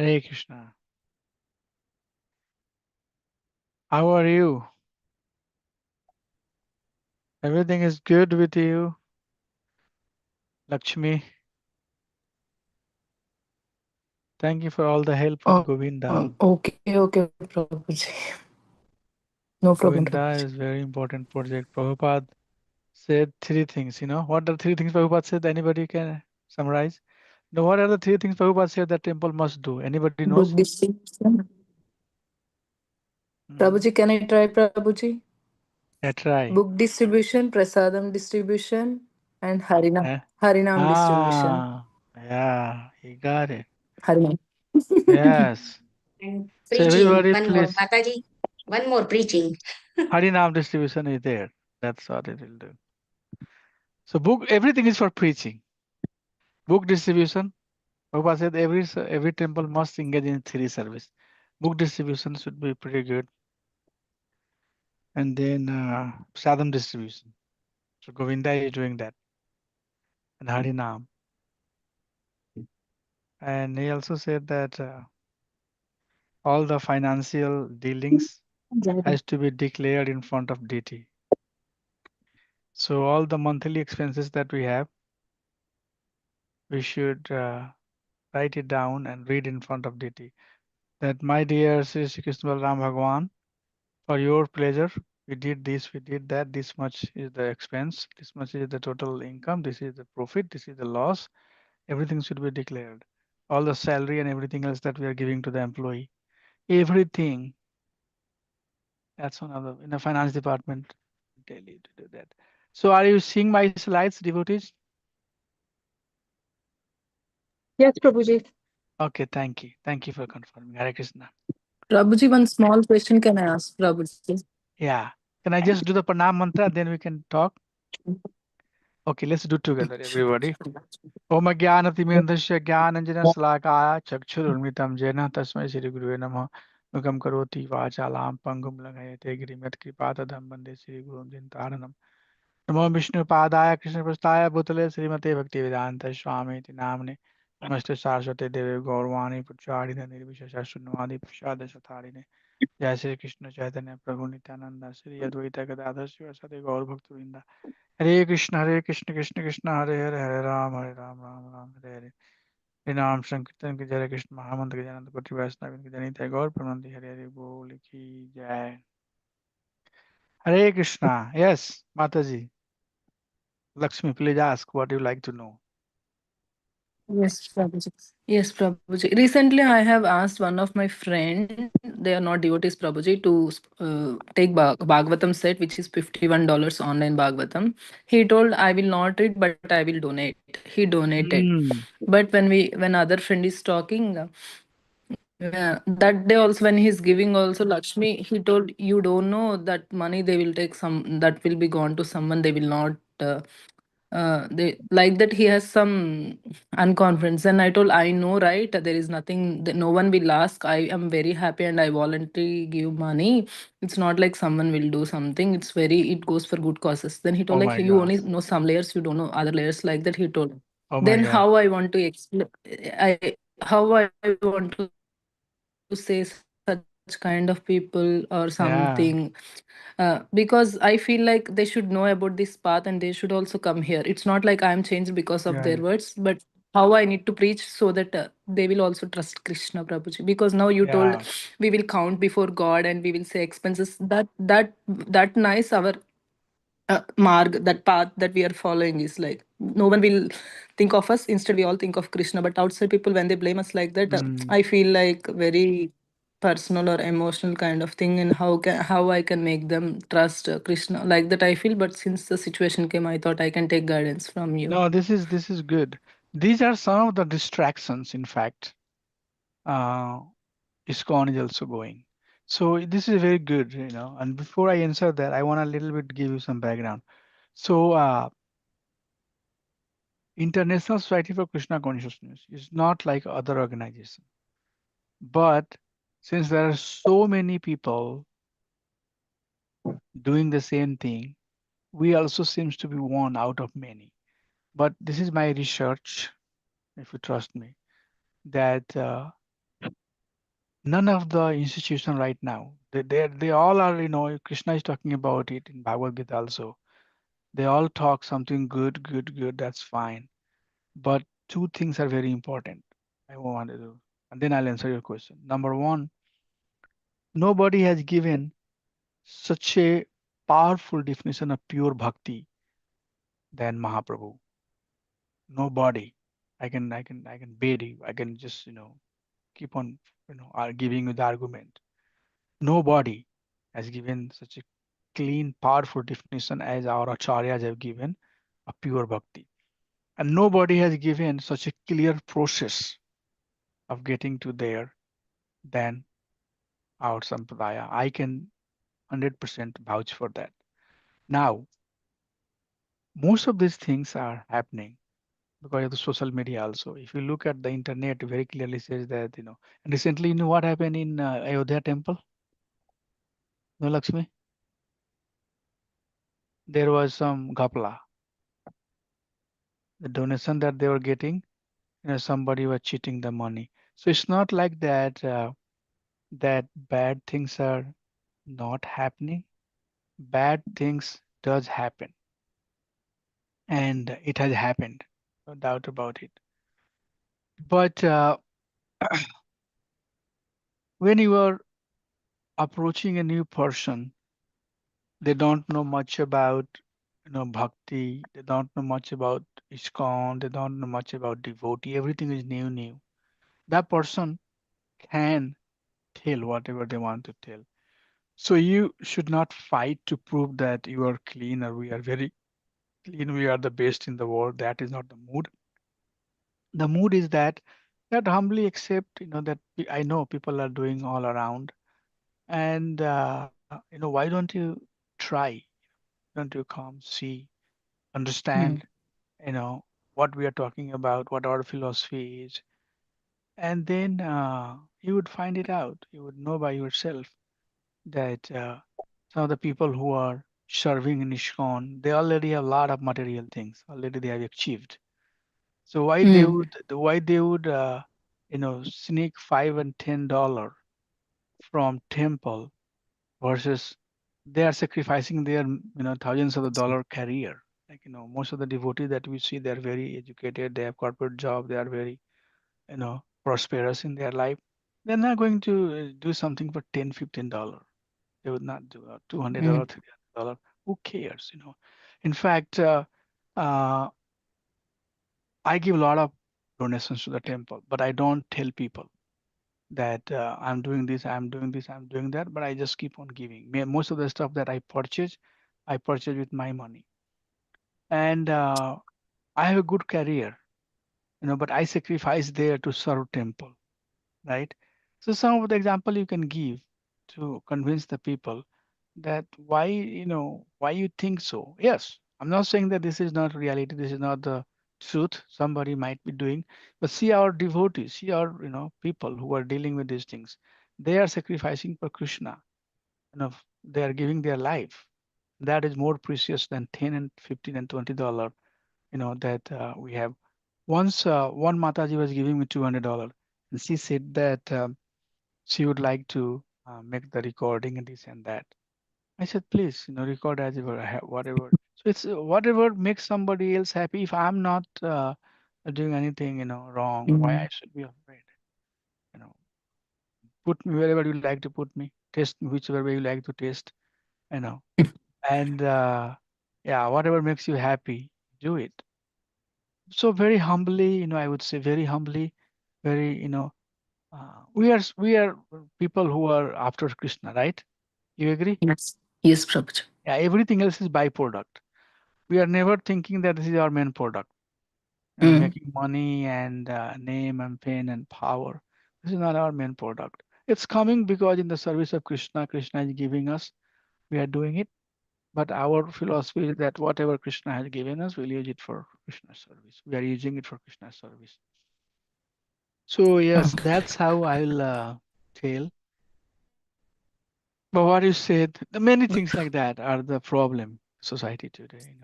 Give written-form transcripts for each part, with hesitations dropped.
Hare Krishna. How are you? Everything is good with you, Lakshmi. Thank you for all the help with Govinda. Okay, Prabhuji. No problem, Govinda Prabhuji. is very important project. Prabhupada said three things. What are three things Prabhupada said? Anybody can summarize? No, what are the three things Prabhupada said that temple must do? Anybody knows? Book distribution. Hmm. Prabhuji, can I try, Prabhuji? Yeah, try. Book distribution, prasadam distribution, and Eh? Harinam distribution. Yeah, he got it. Harinam. Yes. And So preaching, everybody, one more. please. Mataji, one more preaching. Harinam distribution is there. That's what it will do. So book, everything is for preaching. Book distribution. Prabhupada said every temple must engage in three service. Book distribution should be pretty good, and then sadham distribution. So Govinda is doing that, and Harinam. And he also said that all the financial dealings has to be declared in front of deity. So all the monthly expenses that we have, we should write it down and read in front of deity. That my dear Sri Krishna Balram Bhagwan, for your pleasure, we did this, we did that, this much is the expense, this much is the total income, this is the profit, this is the loss. Everything should be declared. All the salary and everything else that we are giving to the employee. Everything. That's one of the in the finance department tell you to do that. So are you seeing my slides, devotees? Yes, Prabhuji. Okay, thank you. Thank you for confirming. Hare Krishna. Prabhuji, one small question can I ask, Prabhuji? Yeah. Can I just do the pranam mantra, then we can talk? Okay, let's do together, everybody. Om Jnanatimirandasya Jnananjana Salakaya Chakshurunmitam Jena Tasmai Shri Gurave Namaha Mukam Karoti Vachalam Pangum Langayate Girimat Kripatadam Bande Shri Gurun Dintaranam Namo Vishnu Padaya Krishna Prastaya Bhutale Srimate Bhakti Vedanta Swami Iti Namne Namaste Saraswate Deve Gaurvani Pucharine Nirvishesha Sunnavadi Prasada Satharine Jai Shri Krishna Chaitanya Prabhu Nityananda Shri Advaita Gadadhar Sivasati Gaur Bhakta Hare Krishna, Hare Krishna, Krishna Krishna, Hare Hare, Hare Ram, Hare Ram, Ram Ram, Hare Hare. Hare Nam Sankirtan ki Hare Krishna Mahamantra ki Jananta Koti Vaishnava ki Janita Gaur Pramanti Hare Hare Bol ki Jai. Hare Krishna. Yes, Mataji. Lakshmi, please ask what you like to know. Yes, Prabhuji. Yes, Prabhuji. Recently, I have asked one of my friend, they are not devotees, Prabhuji, to take Bhagavatam set, which is $51 online Bhagavatam. He told, I will not read, but I will donate. He donated. Hmm. But when other friend is talking, that day also when he's giving also Lakshmi, he told, you don't know that money they will take some that will be gone to someone. They will not. They like that he has some unconfidence, and I told, I know, right? There is nothing that no one will ask. I am very happy and I voluntarily give money. It's not like someone will do something. It goes for good causes. Then he told, Oh like, my you God. only know some layers, you don't know other layers, like that he told. Oh my Then God. how I want to explain, I want to say such kind of people or something, because Yeah. I feel like they should know about this path and they should also come here. It's not like I'm changed because of their words, but how Yeah. I need to preach so that they will also trust Krishna, Prabhuji. Because now you told we will Yeah. count before God and we will say expenses. That nice our marg, that path that we are following is like no one will think of us. Instead, we all think of Krishna. But outside people, when they blame us like that, Hmm. I feel like very personal or emotional kind of thing, and how I can make them trust Krishna like that. I feel, but since the situation came, I thought I can take guidance from you. No, this is good. These are some of the distractions, in fact. Uh, ISKCON is also going. So this is very good. And before I answer that, I want a little bit give you some background. So International Society for Krishna Consciousness is not like other organization, but since there are so many people doing the same thing, we also seems to be one out of many. But this is my research, if you trust me, that None of the institution right now, they all are, Krishna is talking about it in Bhagavad Gita also. They all talk something good, good, good, that's fine. But two things are very important. I want to do, and then I'll answer your question. Number one, nobody has given such a powerful definition of pure bhakti than Mahaprabhu. Nobody. I can bet you. I can just, keep on, giving you the argument. Nobody has given such a clean, powerful definition as our acharyas have given a pure bhakti. And nobody has given such a clear process of getting to there than our sampradaya. I can 100% vouch for that. Now, most of these things are happening because of the social media also. If you look at the internet, very clearly says that, and recently, what happened in Ayodhya temple? No, Lakshmi? There was some ghapla. The donation that they were getting, somebody was cheating the money. So it's not like that, that bad things are not happening. Bad things does happen, and it has happened, no doubt about it. But when you are approaching a new person, they don't know much about, bhakti. They don't know much about ISKCON. They don't know much about devotee. Everything is new, new. That person can tell whatever they want to tell. So you should not fight to prove that you are clean or we are very clean, we are the best in the world. That is not the mood. The mood is that humbly accept, that I know people are doing all around, and why don't you try? Don't you come see, Mm. understand, what we are talking about, what our philosophy is, and then you would find it out. You would know by yourself that some of the people who are serving in ISKCON, they already have a lot of material things. Already they have achieved. So Mm. why they would sneak $5 and $10 from temple versus they are sacrificing their thousands of the dollar career. Like most of the devotees that we see, they are very educated. They have corporate job. They are very prosperous in their life. They're not going to do something for $10, $15. They would not do $200, Mm. $300. Who cares? In fact, uh, I give a lot of donations to the temple, but I don't tell people that I'm doing this, I'm doing this, I'm doing that, but I just keep on giving. Most of the stuff that I purchase with my money. And I have a good career, but I sacrifice there to serve temple, right? So some of the example you can give to convince the people that why you think so. Yes, I'm not saying that this is not reality, this is not the truth somebody might be doing, but see our devotees, see our people who are dealing with these things. They are sacrificing for Krishna. They are giving their life. That is more precious than 10 and 15 and $20, that we have. Once one Mataji was giving me $200, and she said that she would like to make the recording and this and that. I said, please, record as ever, whatever. So it's whatever makes somebody else happy. If I'm not doing anything, wrong, why I Mm. should be afraid? You know, put me wherever you like to put me, test me whichever way you like to test, you know, and yeah, whatever makes you happy, do it. So very humbly, I would say very humbly, very, we are people who are after Krishna, right? You agree? Yes. Yes, Prabhuji. Yeah, everything else is byproduct. We are never thinking that this is our main product. Mm. Making money and name and fame and power. This is not our main product. It's coming because in the service of Krishna, Krishna is giving us. We are doing it. But our philosophy is that whatever Krishna has given us, we'll use it for Krishna's service. We are using it for Krishna's service. So yes, that's how I'll tell. But what you said, the many things like that are the problem society today,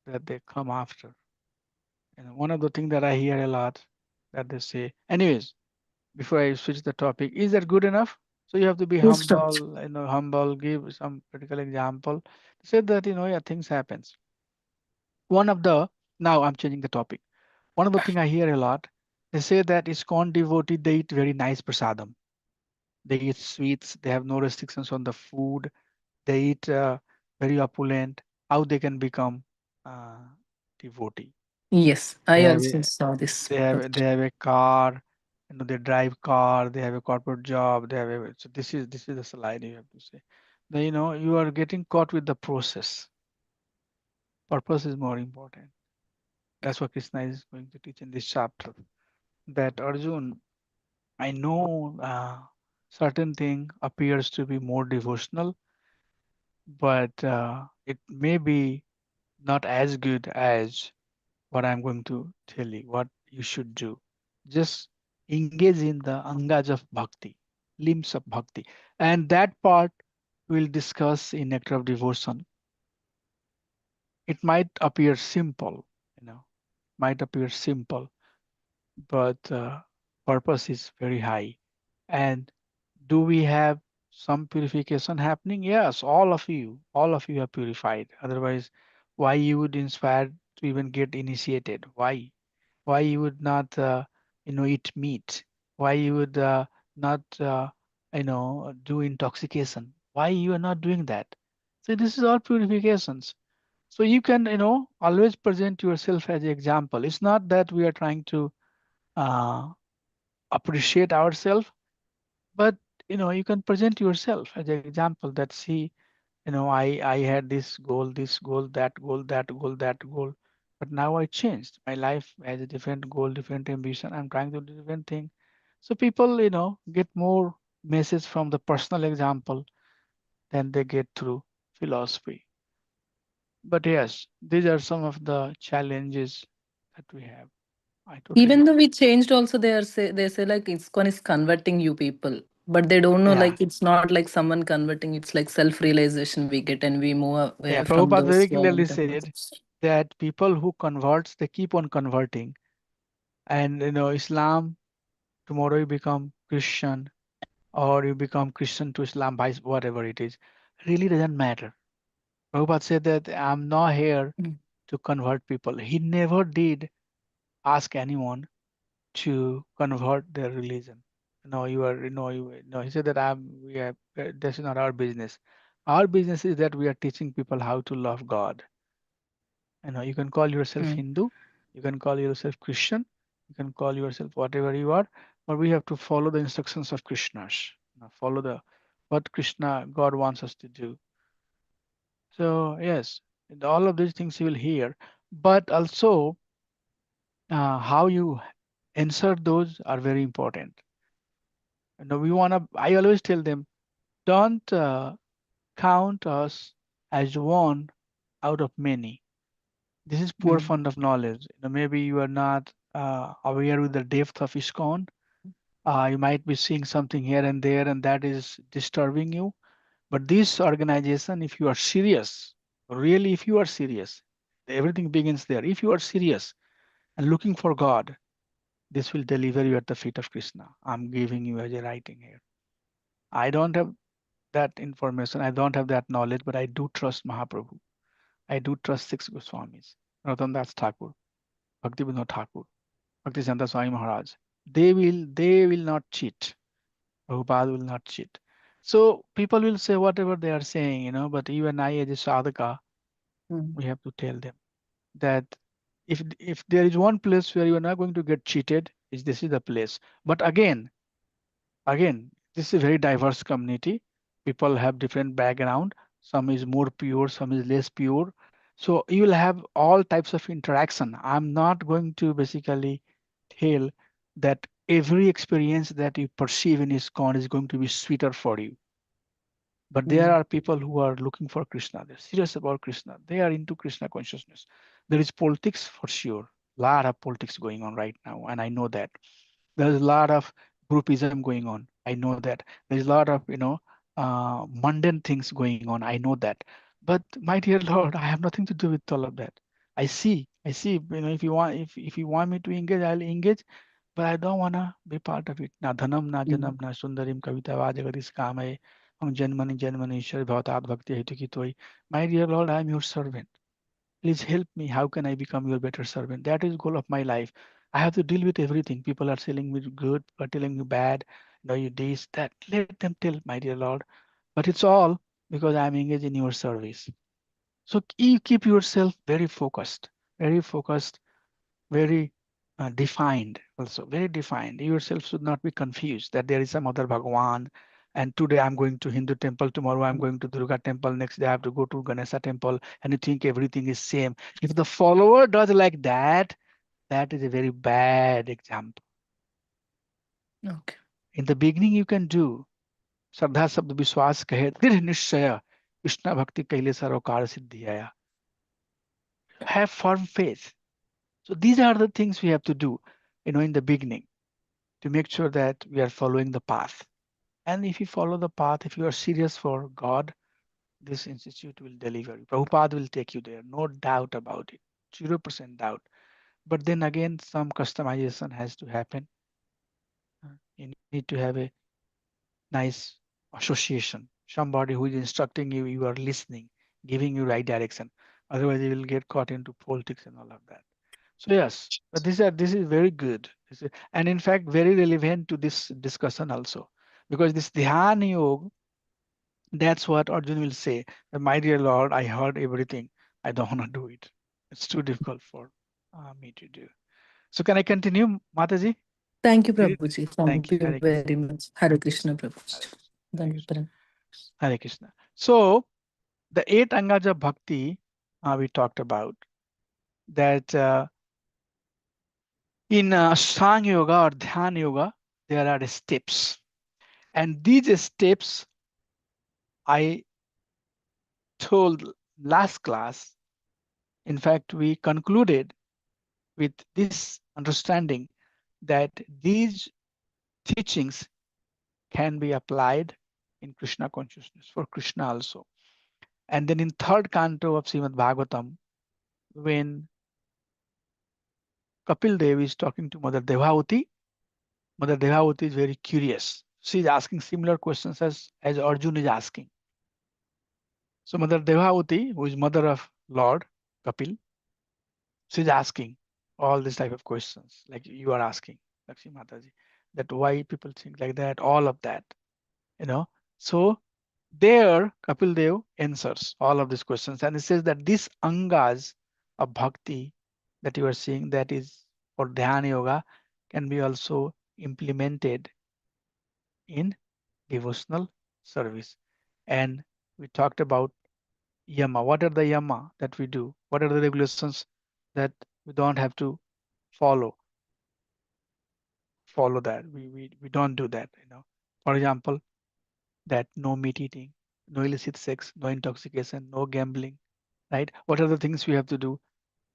that they come after. One of the things that I hear a lot that they say, anyways, before I switch the topic. Is that good enough? So you have to be Yes, sir. humble, humble, give some critical example. Say that, yeah, things happens. One of the, now I'm changing the topic. One of the thing I hear a lot, they say that ISKCON devotee, they eat very nice prasadam. They eat sweets, they have no restrictions on the food, they eat very opulent. How they can become uh, devotee? Yes, They I have also a, saw this. they have a car, they drive car, they have a corporate job, they have a, so this is the slide you have to say. Then, you are getting caught with the process. Purpose is more important. That's what Krishna is going to teach in this chapter. That Arjun, I know certain thing appears to be more devotional, but it may be not as good as what I'm going to tell you, what you should do. Just engage in the angas of bhakti, limbs of bhakti. And that part we'll discuss in Nectar of Devotion. It might appear simple, might appear simple, but purpose is very high. And do we have some purification happening? Yes, all of you are purified. Otherwise, why you would inspire to even get initiated? Why you would not eat meat? Why you would not do intoxication? Why you are not doing that? So this is all purifications. So you can always present yourself as an example. It's not that we are trying to uh, appreciate ourselves, but you can present yourself as an example that, see, I had this goal, that goal, but now I changed. My life has a different goal, different ambition. I'm trying to do different thing. So people, get more message from the personal example than they get through philosophy. But yes, these are some of the challenges that we have. I totally Even get. though we changed, also they say like ISKCON is converting you people, but they don't know Yeah. like it's not like someone converting. It's like self realization we get, and we move Yeah, away from Prabhupada those very who are clearly into. said that people who converts, they keep on converting. And Islam, tomorrow you become Christian, or you become Christian to Islam, vice whatever it is, really doesn't matter. Prabhupada said that I'm not here Mm. to convert people. He never did ask anyone to convert their religion. No, you are, no, he said that that's not our business. Our business is that we are teaching people how to love God. You can call yourself Mm. Hindu, you can call yourself Christian, you can call yourself whatever you are, but we have to follow the instructions of Krishna's. Follow the what Krishna God wants us to do. So yes, all of these things you will hear, but also how you insert those are very important. We wanna. I always tell them, don't count us as one out of many. This is poor Mm. fund of knowledge. Maybe you are not aware with the depth of ISKCON. You might be seeing something here and there, and that is disturbing you. But this organization, if you are serious, really, if you are serious, everything begins there. If you are serious and looking for God, this will deliver you at the feet of Krishna. I'm giving you as a writing here. I don't have that information. I don't have that knowledge, but I do trust Mahaprabhu. I do trust six Goswamis, Ratan Das Thakur, Bhaktivinoda Thakur, Bhaktisiddhanta Swami Maharaj. They will not cheat. Prabhupada will not cheat. So people will say whatever they are saying, but you and I as a sadhaka, Mm. we have to tell them that if there is one place where you are not going to get cheated, is this is the place. But again, this is a very diverse community. People have different background. Some is more pure, some is less pure. So you will have all types of interaction. I'm not going to basically tell that every experience that you perceive in ISKCON is going to be sweeter for you. But there Mm. are people who are looking for Krishna. They're serious about Krishna. They are into Krishna consciousness. There is politics for sure. A lot of politics going on right now, and I know that. There's a lot of groupism going on. I know that. There's a lot of mundane things going on. I know that. But my dear Lord, I have nothing to do with all of that. I see. If you want, if you want me to engage, I'll engage. but I don't wanna be part of it. Na dhanam, na janam, na sundarim kavita vajagaris kamay. Janmani janmani ishwar bhavatat bhakti hetu ki toi. My dear Lord, I am your servant. Please help me. How can I become your better servant? That is goal of my life. I have to deal with everything. People are telling me good, are telling me bad. No, you this, that. Let them tell, my dear Lord. But it's all because I am engaged in your service. So you keep yourself very focused, very defined also, very defined. Yourself should not be confused that there is some other Bhagwan and today I'm going to Hindu temple, tomorrow I'm going to Durga temple, next day I have to go to Ganesha temple and you think everything is same. If the follower does like that, that is a very bad example. Okay. In the beginning you can do श्रद्धा शब्द विश्वास कहे दृढ़ निश्चय कृष्ण भक्ति कैले सरोकार सिद्धि आया. Have firm faith. So these are the things we have to do, in the beginning to make sure that we are following the path. And if you follow the path, if you are serious for God, this institute will deliver you. Prabhupada will take you there, no doubt about it, 0% doubt. But then again, some customization has to happen. You need to have a nice association, somebody who is instructing you, you are listening, giving you right direction. Otherwise, you will get caught into politics and all of that. So yes, but this is very good. And in fact, very relevant to this discussion also, because this Dhyan Yoga, that's what Arjun will say. My dear Lord, I heard everything. I don't want to do it. It's too difficult for me to do. So can I continue, Mataji? Thank you, Did it? Prabhuji. Thank Thank you. you Hare very Krishna. much. Hare Krishna, Prabhuji. Hare Krishna. Hare Krishna. Dandavat. Hare Krishna. So the 8 angas of bhakti we talked about that in Ashtanga Yoga or Dhyana Yoga, there are steps. And these steps I told last class. In fact, we concluded with this understanding that these teachings can be applied in Krishna consciousness for Krishna also. And then in third canto of Srimad Bhagavatam, when Kapil Dev is talking to Mother Devavati, Mother Devavati is very curious. She is asking similar questions as Arjun is asking. So Mother Devavati, who is mother of Lord Kapil, she's asking all this type of questions like you are asking, Lakshmi Mataji, that why people think like that, all of that, you know. So there Kapil Dev answers all of these questions and he says that these angas of bhakti that you are seeing, that is for dhyana yoga, can be also implemented in devotional service. And we talked about yama. What are the yama that we do? What are the regulations that we don't have to follow? Follow that. We don't do that. For example, that no meat eating, no illicit sex, no intoxication, no gambling, right? What are the things we have to do?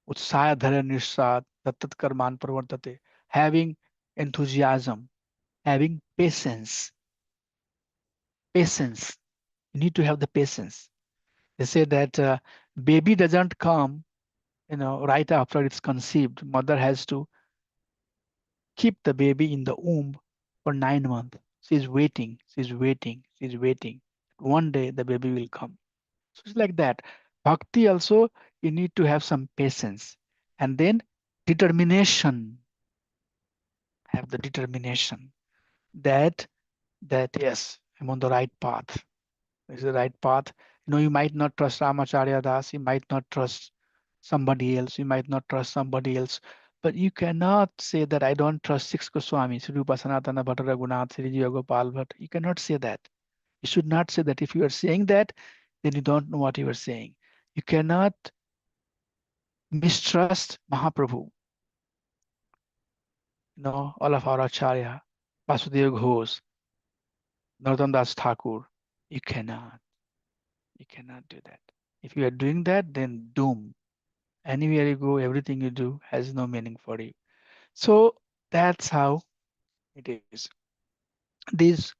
Utsaya dhara nishad, tattat karman pravartate. Having enthusiasm, having patience. Patience. You need to have the patience. They say that baby doesn't come, right after it's conceived. Mother has to keep the baby in the womb for 9 months. She's waiting, she's waiting, she's waiting. One day the baby will come. So it's like that. Bhakti also, you need to have some patience and then determination. Have the determination that yes, I'm on the right path. This is the right path. You might not trust Ramacharya Das, you might not trust somebody else, you might not trust somebody else, but you cannot say that I don't trust six Goswamis, Sri Rupa Sanatana Bhatta Raghunath, Sri Jiva Gopal Bhatt. You cannot say that. You should not say that. If you are saying that, then you don't know what you are saying. You cannot mistrust Mahaprabhu, all of our Acharya, Vasudeva Ghosh, Narottam Das Thakur. You cannot. You cannot do that. If you are doing that, then doom. Anywhere you go, everything you do has no meaning for you. So that's how it is. These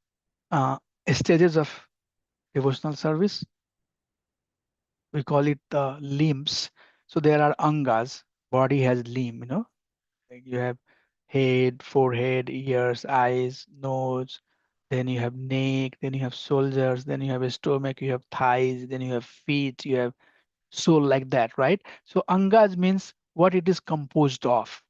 uh, stages of devotional service, we call it limbs. So there are angas. Body has limb. Like you have head, forehead, ears, eyes, nose. Then you have neck, then you have shoulders, then you have a stomach, you have thighs, then you have feet, you have soul, like that, right? So angas means what it is composed of.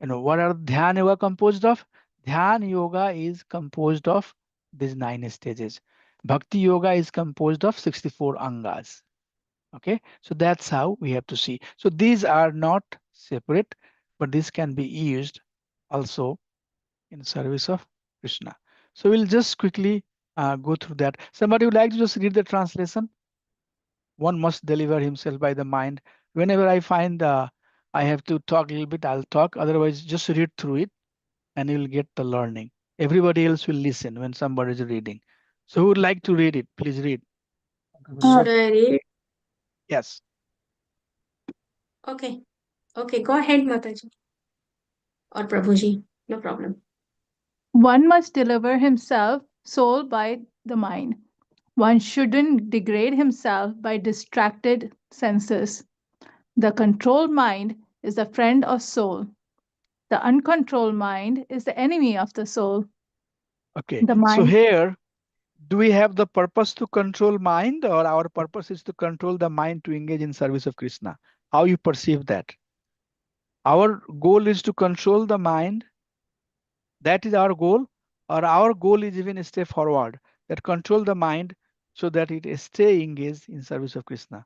What are Dhyan Yoga composed of? Dhyan Yoga is composed of these 9 stages. Bhakti Yoga is composed of 64 angas. Okay, so that's how we have to see. So these are not separate, but this can be used also in service of Krishna. So we'll just quickly go through that. Somebody would like to just read the translation? One must deliver himself by the mind. Whenever I find I have to talk a little bit, I'll talk. Otherwise, just read through it and you'll get the learning. Everybody else will listen when somebody is reading. So who would like to read it? Please read. Should I read? Yes. Okay. Okay, go ahead, Mataji. Or Prabhuji. No problem. One must deliver himself, soul, by the mind. One shouldn't degrade himself by distracted senses. The controlled mind is the friend of soul. The uncontrolled mind is the enemy of the soul. Okay. The So mind, here, do we have the purpose to control mind, or our purpose is to control the mind to engage in service of Krishna? How you perceive that? Our goal is to control the mind. That is our goal, or our goal is even a step forward, that control the mind so that it stay engaged in service of Krishna.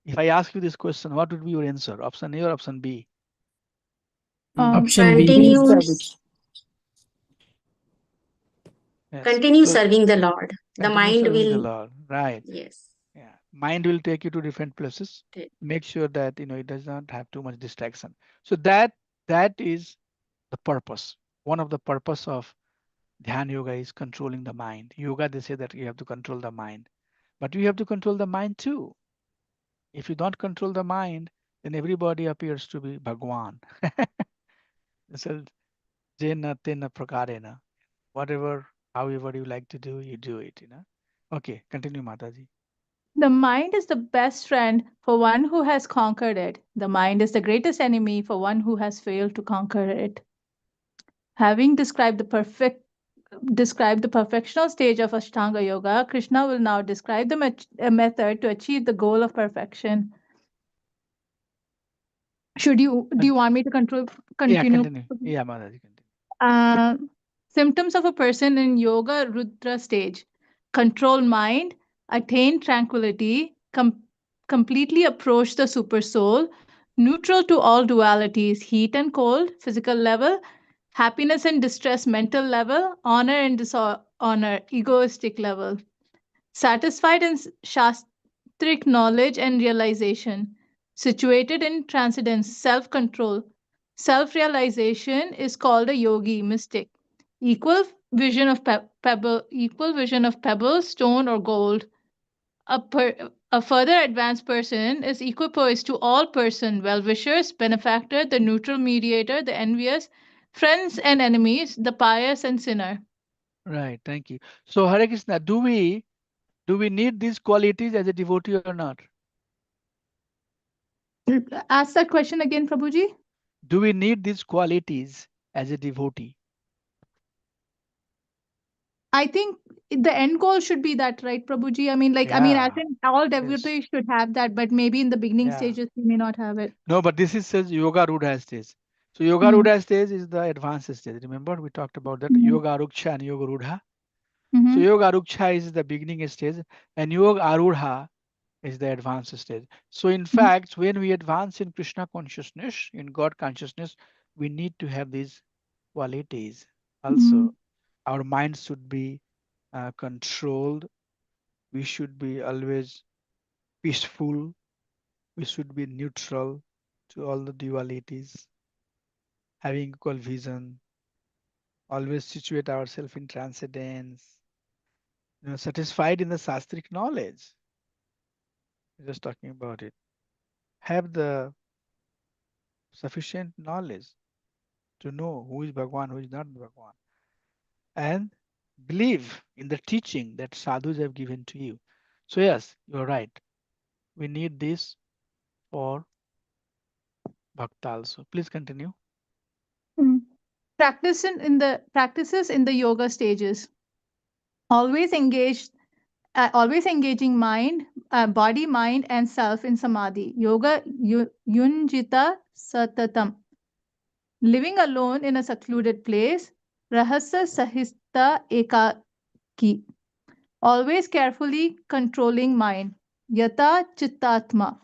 If I ask you this question, what would be your answer? Option A or option B? Option B. Continue, Prabhuji. Yes. continue So serving the Lord. The continue mind serving the will, Lord. Right. yes. Yeah. Mind will take you to different places. T- Make sure that it does not have too much distraction. So that is the purpose. One of the purpose of Dhyan yoga is controlling the mind. Yoga, they say that you have to control the mind, but you have to control the mind too. If you don't control the mind, then everybody appears to be Bhagwan. So, jena tena prakarena. Whatever, however you like to do, you do it. Okay, continue, Mataji. the mind is the best friend for one who has conquered it. The mind is the greatest enemy for one who has failed to conquer it. Having described the perfectional stage of Ashtanga Yoga, Krishna will now describe a method to achieve the goal of perfection. Do you want me to Yeah, continue? continue. Yeah, Mataji, continue. Uh, Symptoms of a person in Yoga Rudra stage: control mind, attain tranquility, completely approach the super soul, neutral to all dualities, heat and cold, physical level, happiness and distress, mental level, honor and dishonor, egoistic level, satisfied in shastric knowledge and realization, situated in transcendence, self control. Self realization is called a yogi, mystic. Equal vision of pebble, stone, or gold. A further advanced person is equipoised to all person, well-wishers, benefactor, the neutral mediator, the envious, friends and enemies, the pious and sinner. Right, thank you. So, Hare Krishna, do we need these qualities as a devotee or not? Ask that question again, Prabhuji. Do we need these qualities as a devotee? I think the end goal should be that, right, Prabhuji? I Yeah, think all yes. devotees should have that, but maybe in the beginning Yeah. stages, we may not have it. No, but this is says Yoga Rudha stage. So Yoga Mm, Rudha stage is the advanced stage. Remember, we talked about that mhm, Yoga Aruksha and Yoga Rudha. So mhm, Yoga Aruksha is the beginning stage, and Yoga Arudha is the advanced stage. So in mhm, fact, when we advance in Krishna consciousness, in God consciousness, we need to have these qualities. Also, mhm, our mind should be controlled. We should be always peaceful. We should be neutral to all the dualities, having equal vision, always situate ourselves in transcendence, satisfied in the sastric knowledge. Just talking about it. Have the sufficient knowledge to know who is Bhagwan, who is not Bhagwan, and believe in the teaching that sadhus have given to you. So yes, you're right. We need this for bhakta also. Please continue. mm. Practices in the yoga stages. Always engaging mind, body, mind, and self in samadhi. Yoga yunjita satatam. Living alone in a secluded place. Rahasya sahista ekaki. Always carefully controlling mind. Yata chittatma.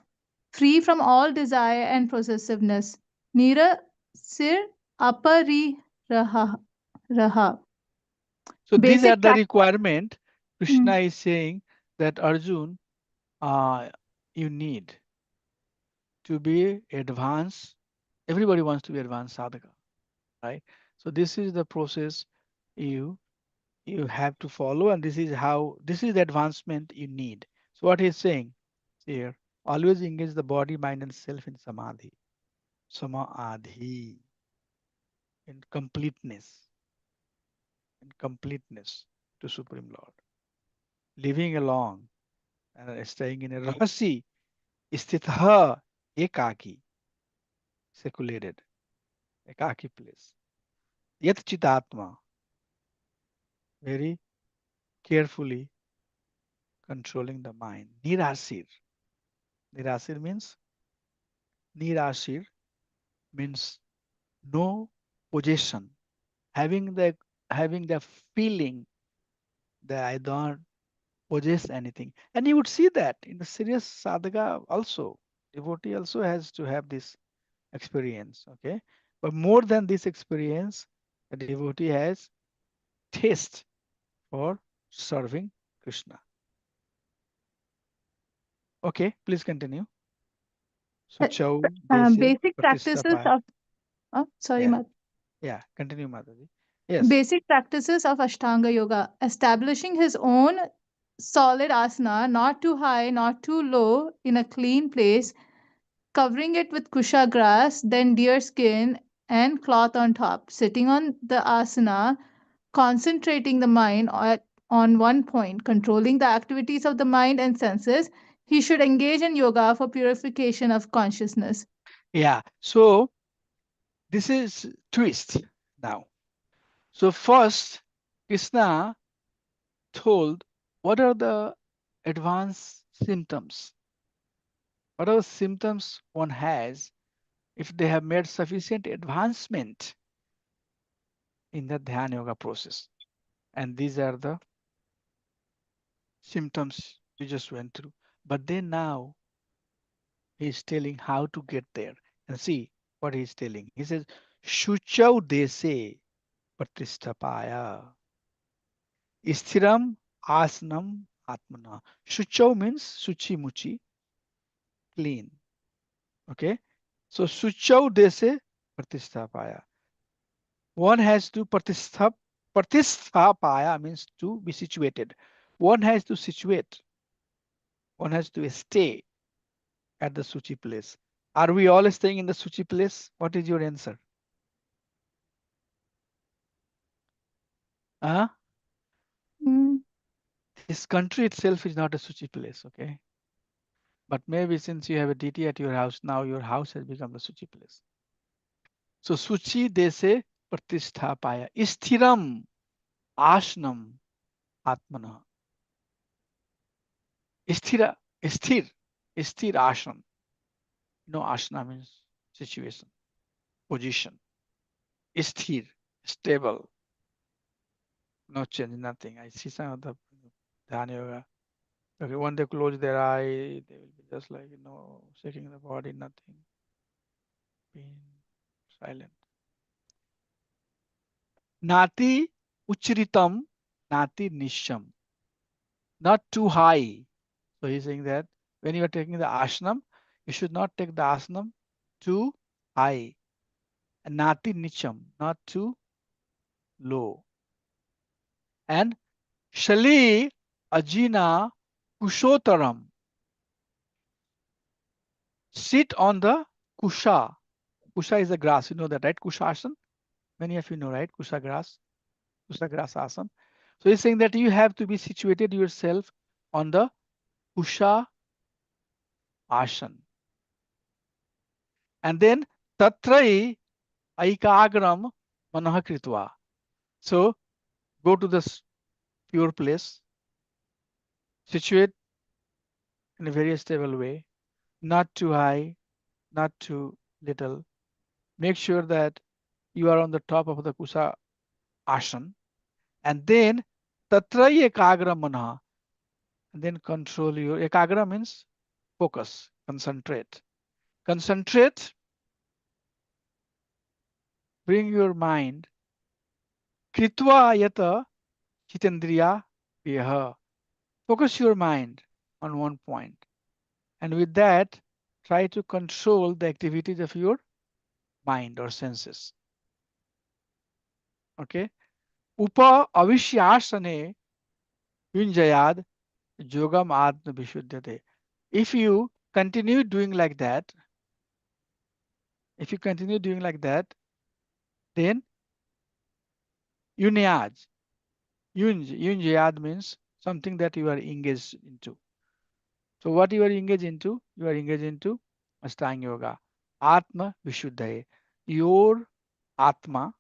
Free from all desire and possessiveness. Nira sir apari raha. So these are Basic the prac- requirement. Hmm. Krishna is saying that Arjun, you need to be advanced. Everybody wants to be advanced sadhaka, right? So this is the process you have to follow, and this is the advancement you need. So what he's saying here, always engage the body, mind, and self in samadhi. Samadhi, in completeness to Supreme Lord. Living along and staying in a rahasi, istitha ekaki, secluded, ekaki place. Yat chitatma, very carefully controlling the mind. Nirasir. Nirasir means no possession. Having the feeling that I don't possess anything. And you would see that in the serious sadhaka also. Devotee also has to have this experience. Okay. But more than this experience, the devotee has taste for serving Krishna. Okay, please continue. Suchau desi Basic practices pratistapaya. of sorry, Yeah, Mat. yeah. Continue, Mataji. Yes. Basic practices of Ashtanga Yoga. Establishing his own solid asana, not too high, not too low, in a clean place, covering it with kusha grass, then deer skin and cloth on top. Sitting on the asana, concentrating the mind on one point, controlling the activities of the mind and senses. He should engage in yoga for purification of consciousness. Yeah. So this is twist now. So first, Krishna told what are the advanced symptoms. What are the symptoms one has if they have made sufficient advancement in the Dhyana Yoga process. And these are the symptoms we just went through. But then now he's telling how to get there. And see what he's telling. He says, Shuchau dese pratisthapaya. Isthiram asanam atmana. Shuchau means suchi muchi, clean. Okay. So Shuchau dese pratisthapaya. One has to pratisthapaya means to be situated. One has to situate. One has to stay at the Suchi place. Are we all staying in the Suchi place? What is your answer? Huh? Mm. This country itself is not a Suchi place, okay? But maybe since you have a DT at your house, now your house has become the Suchi place. So Suchi dese pratisthapaya. Isthiram ashnam atmana. Sthir ashram. No, ashna means situation, position. Sthir, stable, no change, nothing. I see some of the Dhyana Yoga. Okay, when they close their eye, they will be just like, shaking the body, nothing, being silent. Nati uchritam, nati nisham. Not too high. So he's saying that when you are taking the ashnam, you should not take the ashnam too high. And nati nicham, not too low. And shali ajina kushotaram. Sit on the kusha. Kusha is the grass. You know that, right? Kushasan. Many of you know, right? Kusha grass. Kusha grass asana. So he's saying that you have to be situated yourself on the kusha asana. And then tatrai aikagram manah kritva. So go to this pure place, situate in a very stable way, not too high, not too little. Make sure that you are on the top of the kusa asana, and then tatra ekagra manah, and then control your ekagra means focus, concentrate. Concentrate, bring your mind kritva yata chitendriya viha. Focus your mind on one point, and with that, try to control the activities of your mind or senses. Okay. Upa avishyasane yunjayad yogam atma vishuddhate. If you continue doing like that, then yunyaj. Yunjayad means something that you are engaged into. So what you are engaged into? You are engaged into Ashtanga Yoga. Atma Vishuddhaye. Your Atma,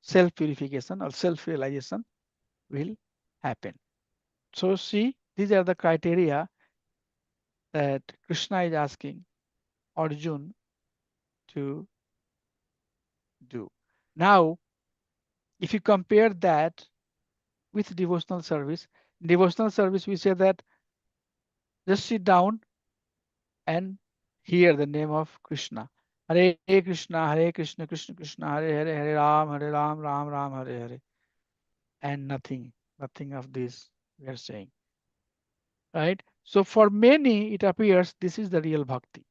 self-purification or self-realization will happen. So see, these are the criteria that Krishna is asking Arjun to do. Now, if you compare that with devotional service we say that just sit down and hear the name of Krishna. Hare Krishna, Krishna Krishna, Hare Hare, Hare Ram, Ram Ram, Hare Hare. And nothing of this we are saying. Right? So for many, it appears this is the real bhakti.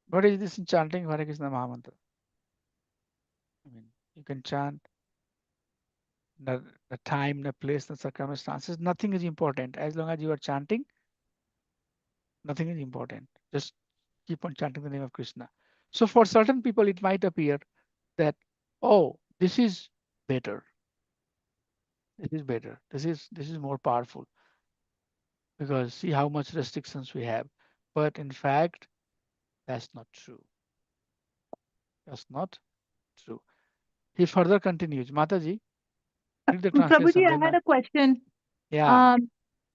What is this in chanting Hare Krishna Mahamantra? I mean, you can chant the time, the place, the circumstances, nothing is important. As long as you are chanting, nothing is important. Just keep on chanting the name of Krishna. So for certain people, it might appear that, oh, this is better. This is better. This is more powerful because see how much restrictions we have. But in fact, that's not true. That's not true. He further continues. Mataji, read the translation. Prabhuji, I Then had a question. yeah,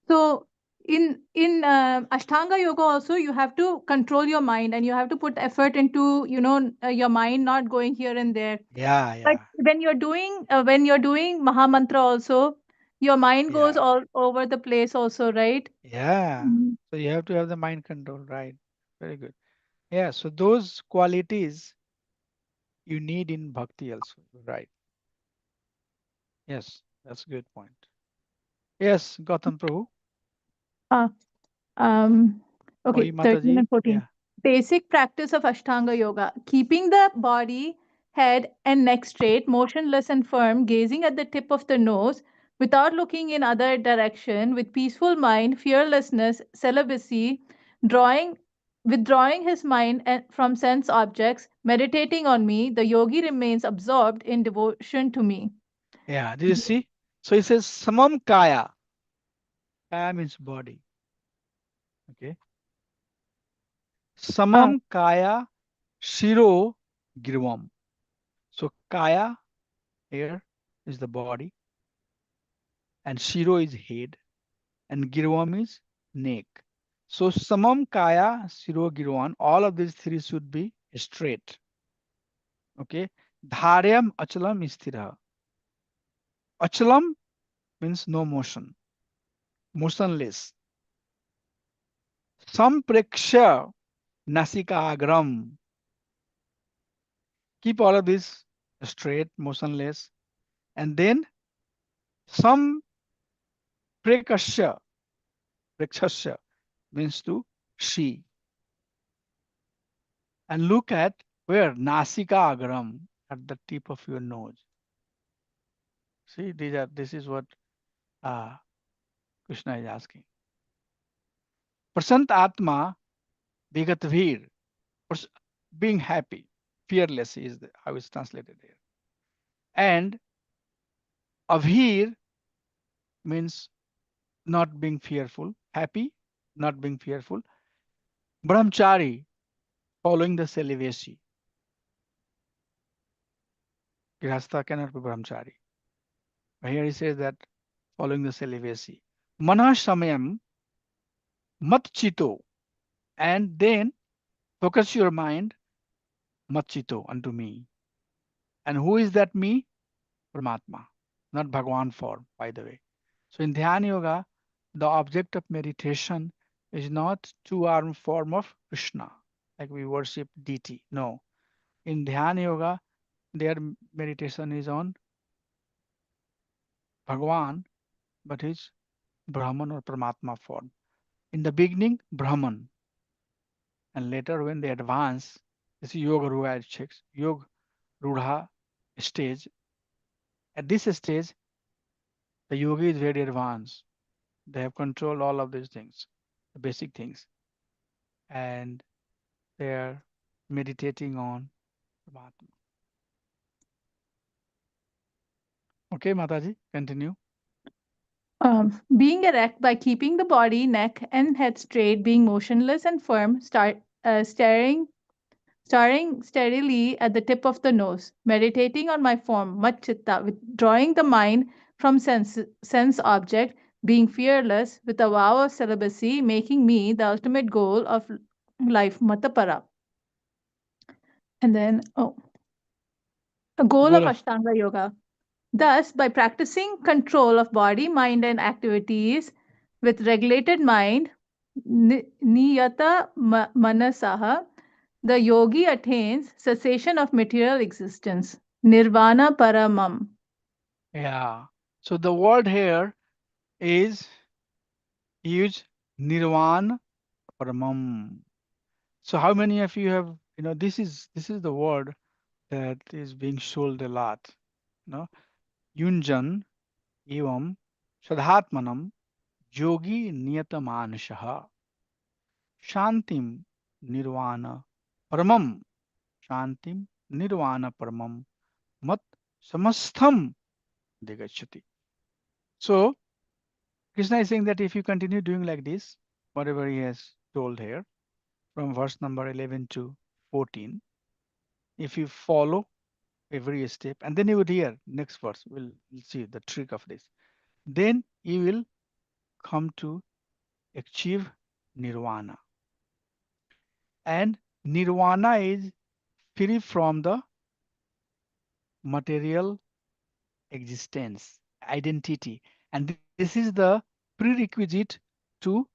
So in Ashtanga yoga also you have to control your mind and you have to put effort into your mind not going here and there. yeah, But yeah, when you're doing Maha Mantra also, your mind goes yeah, all over the place also, right? yeah. Mhm. So you have to have the mind control, right? Very good. Yeah. So those qualities you need in bhakti also, right? Yes, that's a good point. Yes, Gautam Prabhu. Uh, um, Oh, okay, 13 Mataji. and 14. Yeah. Basic practice of Ashtanga Yoga. Keeping the body, head, and neck straight, motionless and firm, gazing at the tip of the nose, without looking in other direction, with peaceful mind, fearlessness, celibacy, drawing, withdrawing his mind from sense objects, meditating on me, the yogi remains absorbed in devotion to me. Yeah. Did you see? So it says samam kaya. Kaya means body. Okay. Ah, Samam kaya shiro girvam. So kaya here is the body and shiro is head and girvam is neck. So samam kaya shiro girvan. All of these three should be straight. Okay. Dharyam achalam sthira. Achalam means no motion, motionless. Sampreksha nasika agram. Keep all of this straight, motionless. And then some prekasya, prekshasya means to see. And look at where nasika agram at the tip of your nose. See, this is what uh, Krishna is asking. Prasant Atma Vigat Veer, being happy, fearless is how it's translated here. And Avhir means not being fearful, happy, not being fearful. Brahmachari, following the celibacy. Grihastha cannot be brahmachari. But here he says that following the celibacy. Manah samayam mat chito. And then focus your mind mat chito unto me. And who is that me? Paramatma, not Bhagwan form, by the way. So in Dhyana Yoga, the object of meditation is not two-arm form of Krishna, like we worship deity. No. In Dhyana Yoga, their meditation is on Bhagwan, but it's Brahman or Paramatma form. In the beginning, Brahman, and later when they advance, this is Yoga Ruha checks, Yoga Rudha stage. At this stage, the yogi is very advanced. They have controlled all of these things, the basic things, and they are meditating on Paramatma. Okay, Mataji, continue. Being erect by keeping the body, neck, and head straight, being motionless and firm, staring steadily at the tip of the nose, meditating on my form, machitta, withdrawing the mind from sense object, being fearless, with a vow of celibacy, making me the ultimate goal of life, matapara. And then, a goal of Goal of Ashtanga Yoga. Thus, by practicing control of body, mind, and activities with regulated mind, niyata manasaha, the yogi attains cessation of material existence, nirvana paramam. yeah. So the word here is used nirvana paramam. So how many of you have, this is the word that is being sold a lot. No, Yunjan evam sadhatmanam yogi niyatamanashaha shantim nirvana paramam shantim nirvana paramam mat samastham digachati. So Krishna is saying that if you continue doing like this, whatever he has told here from verse number 11 to 14, if you follow every step, and then you would hear next verse, we'll see the trick of this. Then you will come to achieve nirvana. And nirvana is free from the material existence, identity. And this is the prerequisite to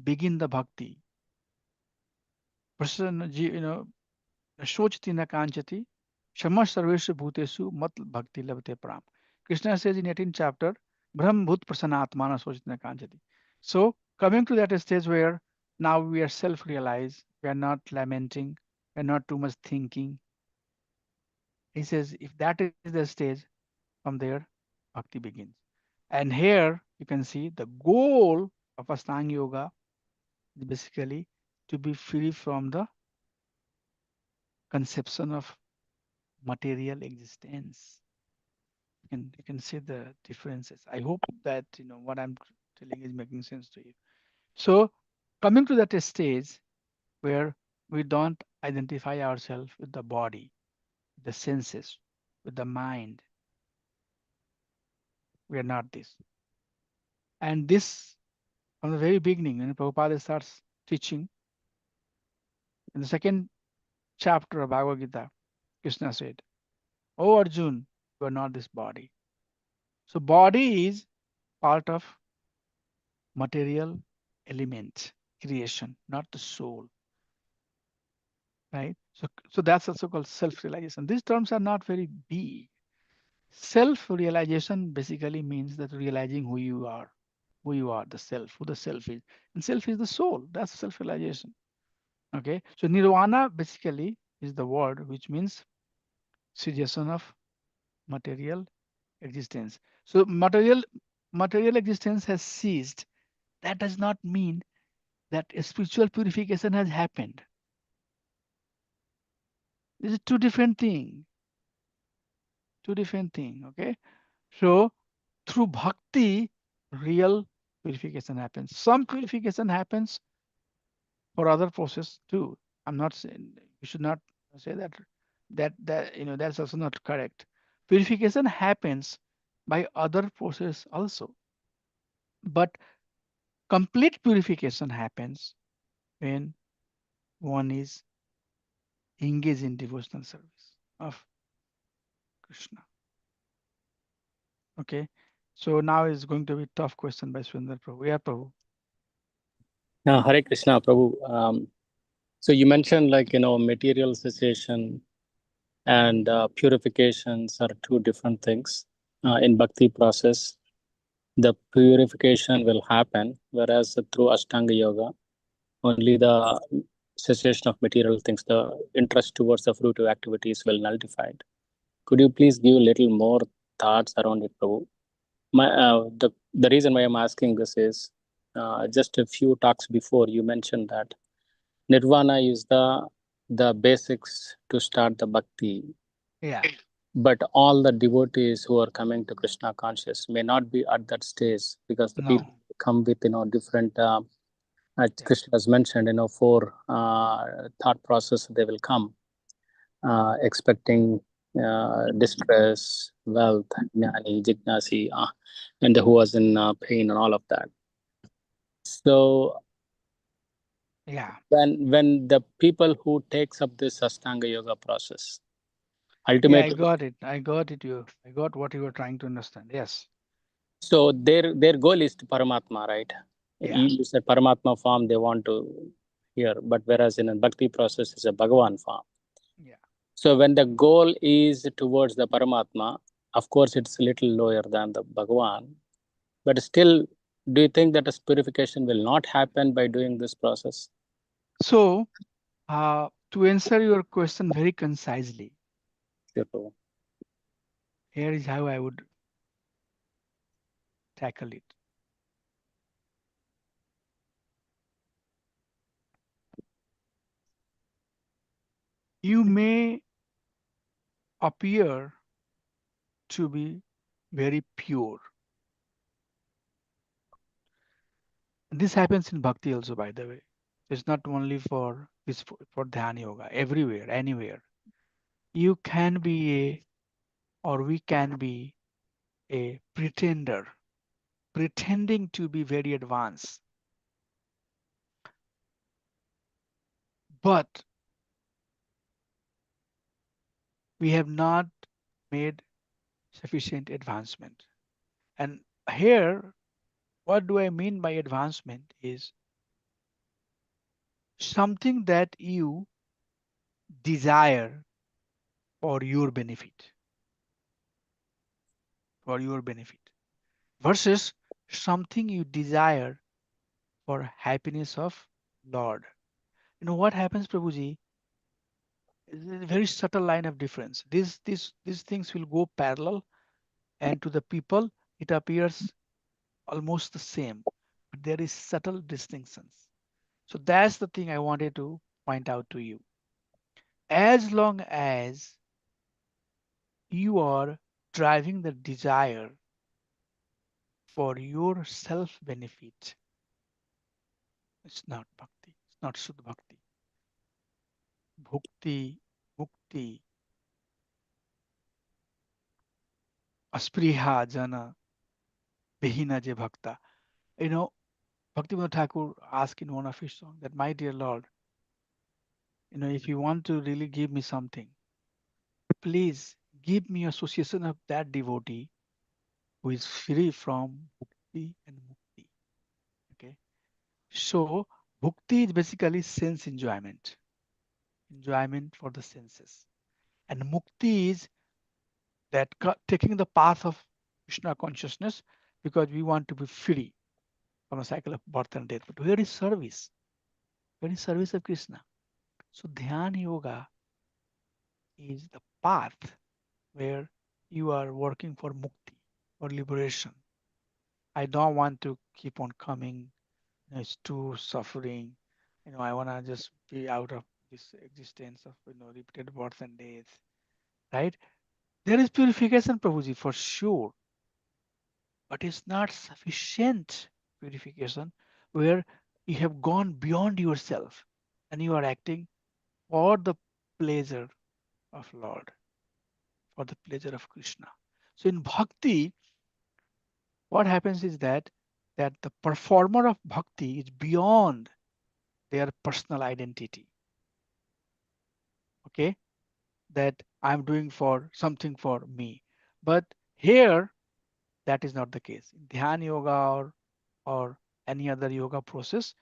begin the bhakti. Person, Shochti na kanchati, Shama sarveshu bhutesu mat bhakti labte pram. Krishna says in 18th chapter, Brahm bhut prasanatmana sochti na kanchati. So coming to that stage where now we are self-realized, we are not lamenting, we are not too much thinking. He says if that is the stage, from there bhakti begins. And here you can see the goal of Ashtanga Yoga is basically to be free from the conception of material existence. You can see the differences. I hope that what I'm telling is making sense to you. So coming to that stage where we don't identify ourselves with the body, the senses, with the mind, we are not this. And this from the very beginning, when Prabhupada starts teaching in the second chapter of Bhagavad Gita, Krishna said, "Oh Arjun, you are not this body." So body is part of material element creation, not the soul, right? So that's also called self-realization. These terms are not very big. Self-realization basically means that realizing who you are, the self, who the self is. And self is the soul. That's self-realization. Okay. So nirvana basically is the word which means cessation of material existence. So material existence has ceased. That does not mean that a spiritual purification has happened. This is two different thing. Okay. So through bhakti, real purification happens. Some purification happens for other process too. I'm not saying you should not say that that's also not correct. Purification happens by other process also, but complete purification happens when one is engaged in devotional service of Krishna. Okay, so now is going to be tough question by Sundar Prabhu. Yeah, Prabhu. Hare Krishna, Prabhu. So you mentioned material cessation and purifications are two different things. In bhakti process, the purification will happen, whereas through Ashtanga Yoga, only the cessation of material things, the interest towards the fruitive activities will nullified. Could you please give a little more thoughts around it, Prabhu? The reason why I'm asking this is just a few talks before you mentioned that Nirvana is the basics to start the bhakti. Yeah. But all the devotees who are coming to Krishna conscious may not be at that stage, because the No. people come with different Yeah. Krishna has mentioned, four thought process they will come, expecting distress, wealth, jnani, jignasi, and who was in pain and all of that. So Yeah. when the people who takes up this Ashtanga Yoga process, Yeah, I ultimately, got it. I got it. I got what you were trying to understand. Yes. so their goal is to Paramatma, right? Yeah. You said Paramatma form they want to hear, but whereas in a bhakti process is a Bhagavan form. Yeah. So when the goal is towards the Paramatma, of course it's a little lower than the Bhagavan, but still, do you think that this purification will not happen by doing this process? So, to answer your question very concisely, Sure, Prabhu. here is how I would tackle it. You may appear to be very pure. This happens in bhakti also, by the way. It's not only for this for dhyana yoga. Everywhere, anywhere, you can be or we can be a pretender, pretending to be very advanced, but we have not made sufficient advancement. And here, what do I mean by advancement is something that you desire for your benefit, for your benefit, versus something you desire for happiness of Lord. You know what happens, Prabhuji? It's a very subtle line of difference. These things will go parallel, and to the people it appears almost the same, but there is subtle distinctions. So that's the thing I wanted to point out to you. As long as you are driving the desire for your self benefit, it's not bhakti, it's not Shuddha bhakti. Bhukti, mukti, aspriha jana, behina je bhakta. You know, Bhaktivinoda Thakur asked in one of his songs that, my dear Lord, if you want to really give me something, please give me association of that devotee who is free from bhukti and mukti. Okay. So bhukti is basically sense enjoyment, enjoyment for the senses. And mukti is that taking the path of Krishna consciousness because we want to be free from a cycle of birth and death. But where is service? Where is service of Krishna? So Dhyana Yoga is the path where you are working for mukti or liberation. I don't want to keep on coming. It's too suffering. I want to just be out of this existence of repeated birth and death. Right? There is purification, Prabhuji, for sure, but it's not sufficient purification where you have gone beyond yourself and you are acting for the pleasure of Lord, for the pleasure of Krishna. So in bhakti, what happens is that the performer of bhakti is beyond their personal identity. Okay, that I'm doing for something for me. But here, that is not the case. In Dhyan Yoga or any other yoga process,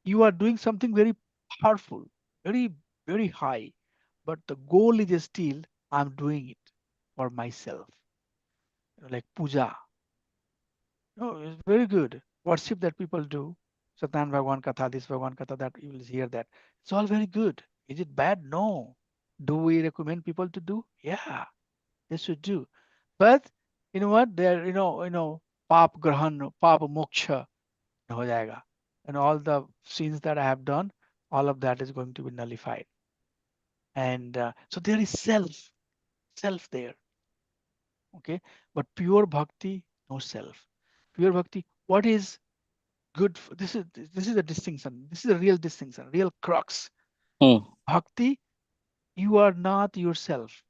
you are doing something very powerful, very, very high. But the goal is still, I'm doing it for myself. Like puja. No, it's very good. Worship that people do. Satan Bhagwan Katha, this Bhagwan Katha, that you will hear that. It's all very good. Is it bad? No. Do we recommend people to do? Yeah, they should do. But you know what? There, pap grahan, pap moksha ho jayega. And all the sins that I have done, all of that is going to be nullified. And so there is self there. Okay. But pure bhakti, no self. Pure bhakti, what is good? This is a distinction. This is a real distinction, real crux. Mm. Bhakti, you are not yourself.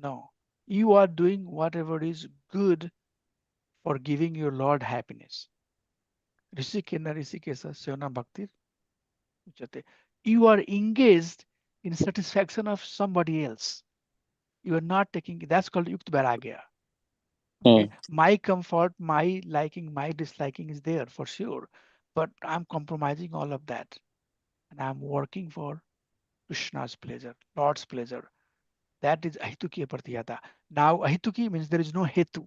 No. You are doing whatever is good for giving your Lord happiness. Rishikena Rishikesa Sevana Bhakti Uchate. You are engaged in satisfaction of somebody else. You are not taking, that's called Yukt Vairagya. Okay. Mm. My comfort, my liking, my disliking is there for sure. But I'm compromising all of that. And I'm working for Krishna's pleasure, Lord's pleasure. That is Ahituki Pratiyata. Now Ahituki means there is no Hetu.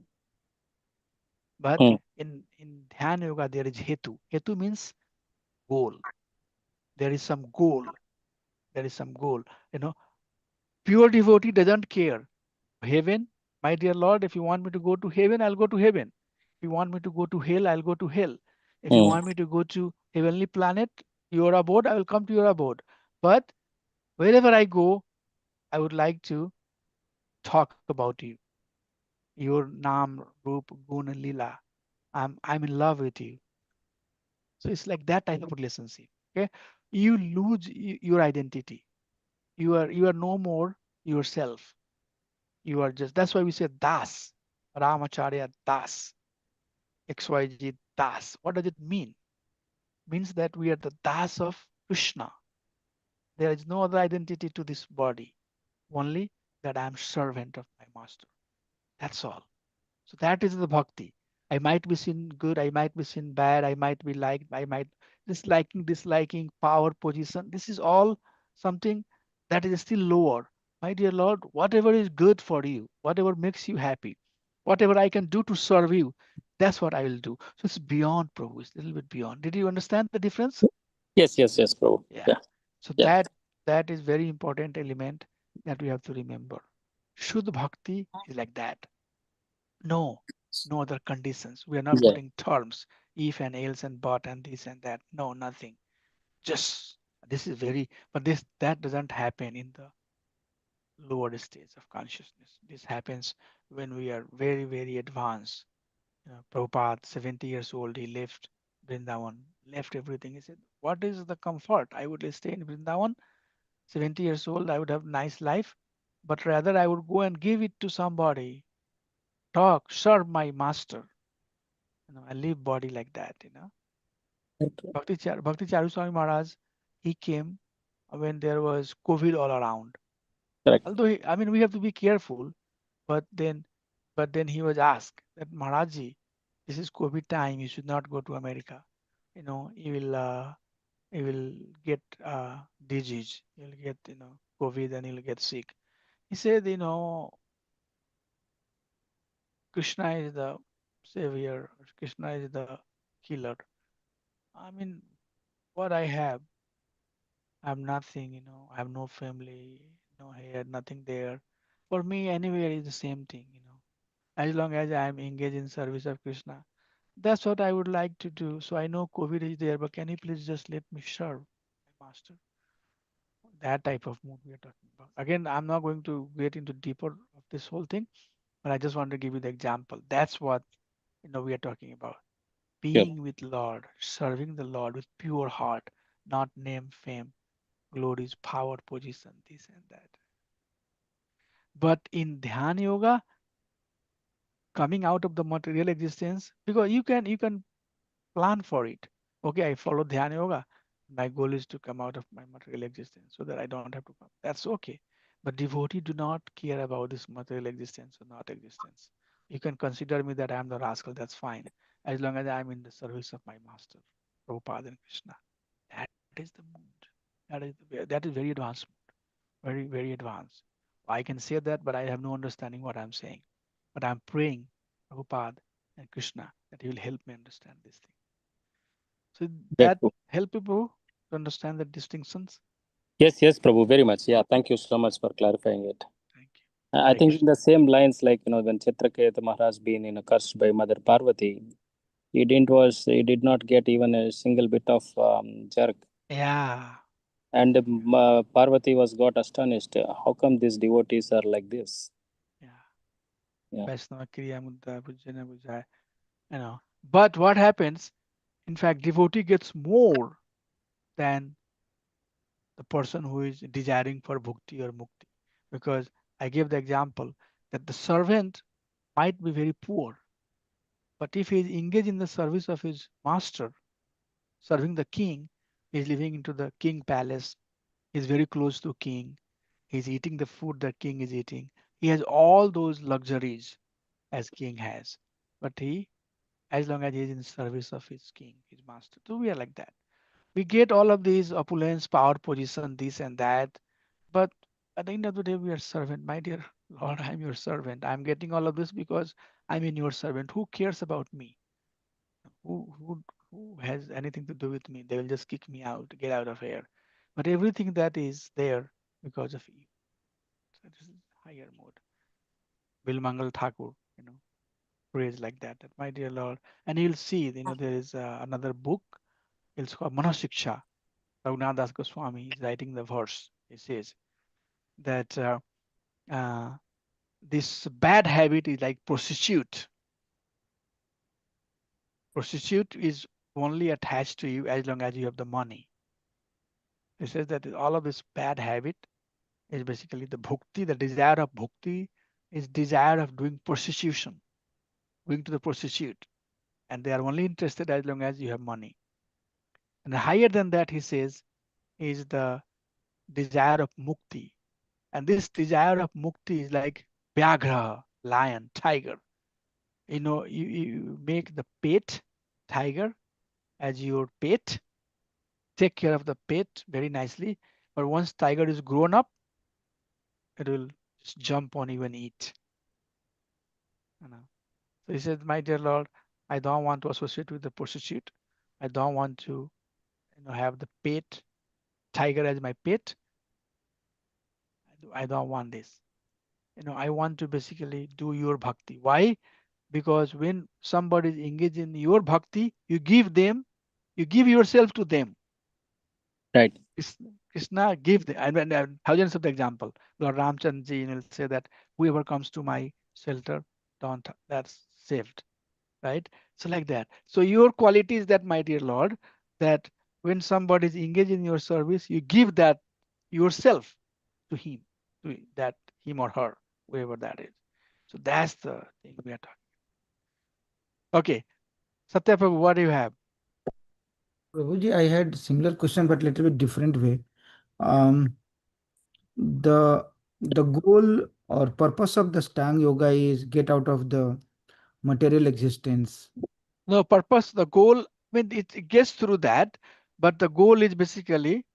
But Mm. in Dhyan Yoga, there is Hetu. Hetu means goal. There is some goal. There is some goal. You know, pure devotee doesn't care. Heaven, my dear Lord, if you want me to go to heaven, I'll go to heaven. If you want me to go to hell, I'll go to hell. If you Mm. want me to go to heavenly planet, your abode, I will come to your abode. But wherever I go, I would like to talk about you. Your Naam, Roop, Gun, and Lila. I'm in love with you. So it's like that type of relationship. Okay. You lose your identity. You are no more yourself. You are just, that's why we say Das, Ramacharya Das, XYZ Das. What does it mean? Means that we are the Das of Krishna. There is no other identity to this body, only that I am servant of my master. That's all. So that is the bhakti. I might be seen good, I might be seen bad, I might be liked, I might disliking, power, position. This is all something that is still lower. My dear Lord, whatever is good for you, whatever makes you happy, whatever I can do to serve you, that's what I will do. So it's beyond Prabhu, it's a little bit beyond. Did you understand the difference? Yes, Prabhu. Yeah. Yeah. So Yeah. that is very important element that we have to remember. Shuddha bhakti is like that. No, no other conditions. We are not Yeah. putting terms, if and else and but and this and that. No, nothing. Just this is very, but this that doesn't happen in the lower stage of consciousness. This happens when we are very, very advanced. Prabhupada, 70 years old, he left Vrindavan, left everything. He said, what is the comfort? I would stay in Vrindavan, 70 years old, I would have nice life, but rather I would go and give it to somebody, talk, serve my master. I leave body like that. Okay. Bhakti Charu Swami Maharaj, he came when there was COVID all around. Correct. Although we have to be careful, but then he was asked that Maharajji, this is COVID time. You should not go to America. You will get disease. You'll get COVID and you'll get sick. He said, Krishna is the savior. Krishna is the healer. I mean, what I have nothing, I have no family, no hair, nothing there. For me, anywhere is the same thing. As long as I am engaged in service of Krishna, that's what I would like to do. So I know COVID is there, but can you please just let me serve my master? That type of mood we are talking about. Again, I'm not going to get into deeper of this whole thing, but I just want to give you the example. That's what we are talking about. Yeah. Being with Lord, serving the Lord with pure heart, not name, fame, glories, power, position, this and that. But in Dhyana Yoga, coming out of the material existence, because you can plan for it. Okay, I follow Dhyana Yoga. My goal is to come out of my material existence so that I don't have to come. That's okay. But devotee do not care about this material existence or not existence. You can consider me that I am the rascal, that's fine. As long as I am in the service of my master, Prabhupada and Krishna. That is the mood. That is very advanced, very, very advanced. I can say that, but I have no understanding what I'm saying. But I'm praying, Prabhupada and Krishna, that he will help me understand this thing. So Great, that Prabhu. help people to understand the distinctions. Yes, yes, Prabhu, very much. Yeah, thank you so much for clarifying it. Thank you. I Hare think in Krishna. the same lines, like when Chitraketu Maharaj being cursed by Mother Parvati, he did not get even a single bit of jerk. Yeah. And Parvati was got astonished. How come these devotees are like this? Yeah. Yeah. Vaishnava Kriya Mudda Bhujana Bhujaya. But what happens? In fact, devotee gets more than the person who is desiring for bhukti or mukti. Because I gave the example that the servant might be very poor, but if he is engaged in the service of his master, serving the king, he is living into the king palace, he is very close to king, he is eating the food that king is eating. He has all those luxuries as king has. But he, as long as he is in service of his king, his master. So we are like that. We get all of these opulence, power, position, this and that. But at the end of the day, we are servant. My dear Lord, I'm your servant. I'm getting all of this because I'm in your servant. Who cares about me? Who has anything to do with me? They will just kick me out, get out of here. But everything that is there because of you. So this is higher mode. Bilmangal Thakur, praise like that. That my dear Lord. And you'll see, there is another book. It's called Manasiksha. Raghunath Das Goswami is writing the verse. He says that uh, this bad habit is like prostitute. Prostitute is only attached to you as long as you have the money. He says that all of this bad habit is basically the bhukti, the desire of bhukti is desire of doing prostitution, going to the prostitute. And they are only interested as long as you have money. And higher than that, he says, is the desire of mukti. And this desire of mukti is like Vyagra, lion, tiger. You make the pet tiger as your pet, take care of the pet very nicely. But once tiger is grown up, it will just jump on you and eat. So he said, my dear Lord, I don't want to associate with the prostitute. I don't want to have the pet tiger as my pet. I don't want this. I want to basically do your bhakti. Why? Because when somebody is engaged in your bhakti, you give yourself to them. Right. Krishna give them, and thousands of the example. Lord Ramchandra ji will say that whoever comes to my shelter, that's saved, right? So like that. So your quality is that, my dear Lord, that when somebody is engaged in your service, you give that yourself to him, to that him or her, whoever that is. So that's the thing we are talking. Okay, Satya Prabhu, what do you have? Prabhuji, I had similar question, but little bit different way. Um, the goal or purpose of the Stang Yoga is get out of the material existence. No purpose, the goal, I mean, it gets through that, but the goal is basically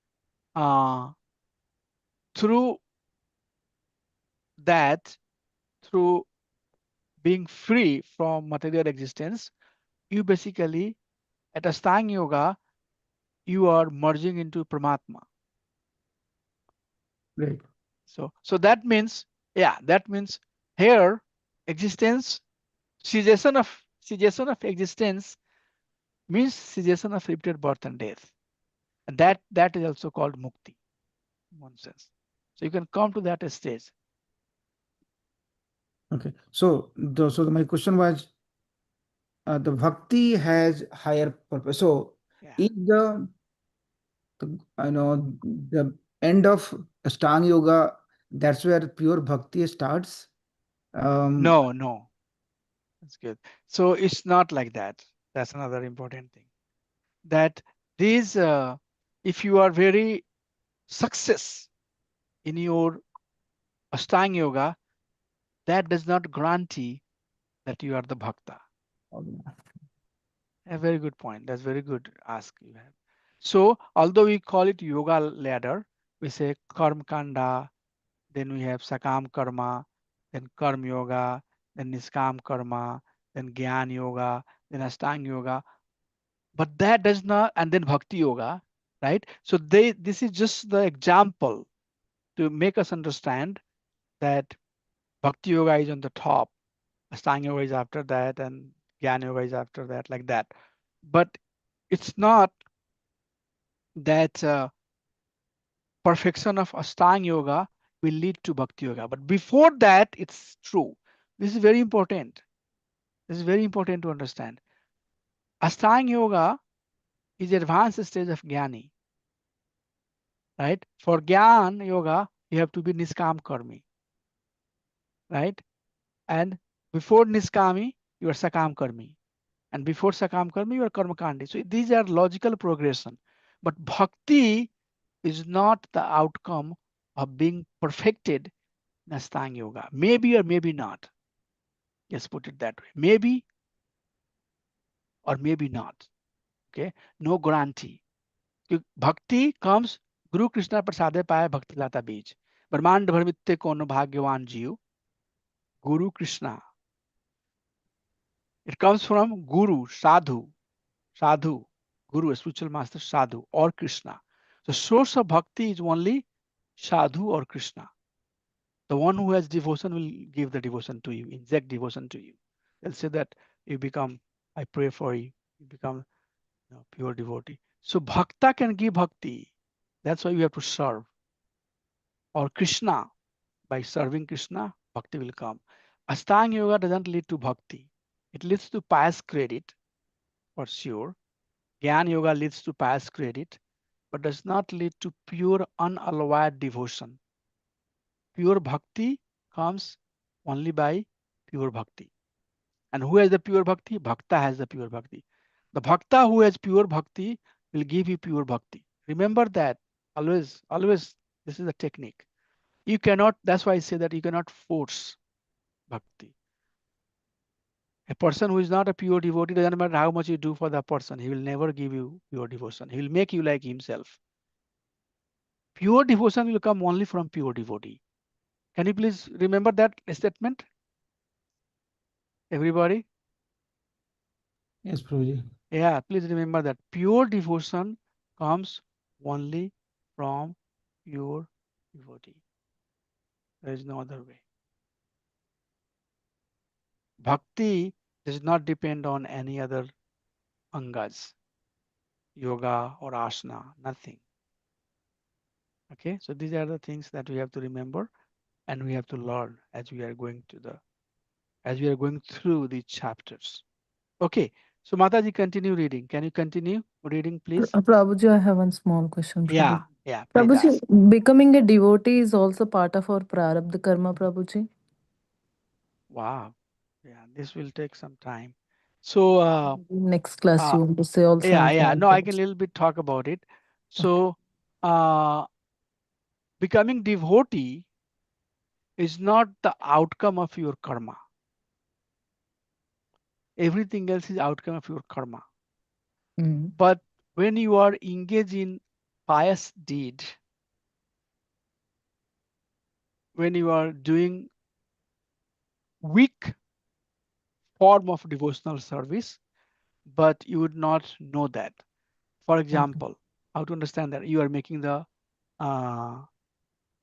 through that, through being free from material existence, you basically, at Astanga Yoga, you are merging into Paramatma. Right. So that means, here existence, cessation of existence means cessation of repeated birth and death. And that is also called mukti in one sense. So you can come to that stage. Okay. So my question was, the bhakti has higher purpose. So Yeah. is the end of Stang Yoga that's where pure bhakti starts. No. That's good. So it's not like that. That's another important thing. That these, if you are very success in your Ashtanga Yoga, that does not guarantee that you are the bhakta. A very good point. That's very good ask you have. So although we call it yoga ladder, we say karma kanda, then we have sakam karma, then karma yoga, then niskam karma, then gyan yoga, then ashtanga yoga. But that does not, and then bhakti yoga, right? So this is just the example to make us understand that bhakti yoga is on the top, ashtanga yoga is after that, and gyan yoga is after that, like that. But it's not that perfection of Ashtanga Yoga will lead to Bhakti Yoga. But before that, it's true. This is very important. This is very important to understand. Ashtanga Yoga is advanced stage of Jnani, right? For Gyan Yoga, you have to be Niskam Karmi, right? And before Niskami, you are Sakam Karmi. And before Sakam Karmi, you are Karma Kandi. So these are logical progression. But Bhakti is not the outcome of being perfected in Ashtanga Yoga. Maybe or maybe not. Just put it that way. Maybe or maybe not. Okay. No guarantee. Bhakti comes, Guru Krishna Prasade Paya Bhakti Lata Beej. Brahmand Bharmitte Kono Bhagyavan Jiv. Guru Krishna. It comes from Guru, Sadhu, Guru, a spiritual master, Sadhu, or Krishna. The source of bhakti is only Sadhu or Krishna. The one who has devotion will give the devotion to you, inject devotion to you. They'll say that you become, I pray for you, you become pure devotee. So bhakta can give bhakti. That's why you have to serve. Or Krishna, by serving Krishna, bhakti will come. Ashtanga Yoga doesn't lead to bhakti. It leads to pious credit, for sure. Gyan Yoga leads to pious credit, but does not lead to pure unalloyed devotion. Pure bhakti comes only by pure bhakti. And who has the pure bhakti? Bhakta has the pure bhakti. The bhakta who has pure bhakti will give you pure bhakti. Remember that always, this is the technique. You cannot, that's why I say that you cannot force bhakti. A person who is not a pure devotee, doesn't matter how much you do for that person, he will never give you pure devotion. He will make you like himself. Pure devotion will come only from pure devotee. Can you please remember that statement? Everybody? Yes, Prabhuji. Yeah, please remember that pure devotion comes only from pure devotee. There is no other way. Bhakti does not depend on any other angas, yoga or asana, nothing. Okay, so these are the things that we have to remember and we have to learn as we are going through these chapters. Okay, so Mataji, continue reading. Can you continue reading, please? Prabhuji, I have one small question. Yeah, please Prabhuji, ask. becoming a devotee is also part of our prarabdha karma, Prabhuji. Wow. Yeah, this will take some time. So Next class, you want to say also? yeah. No, I can a little bit talk about it. So becoming devotee is not the outcome of your karma. Everything else is outcome of your karma. But when you are engaged in pious deed, when you are doing weak form of devotional service, but you would not know that. For example, how to understand that you are making the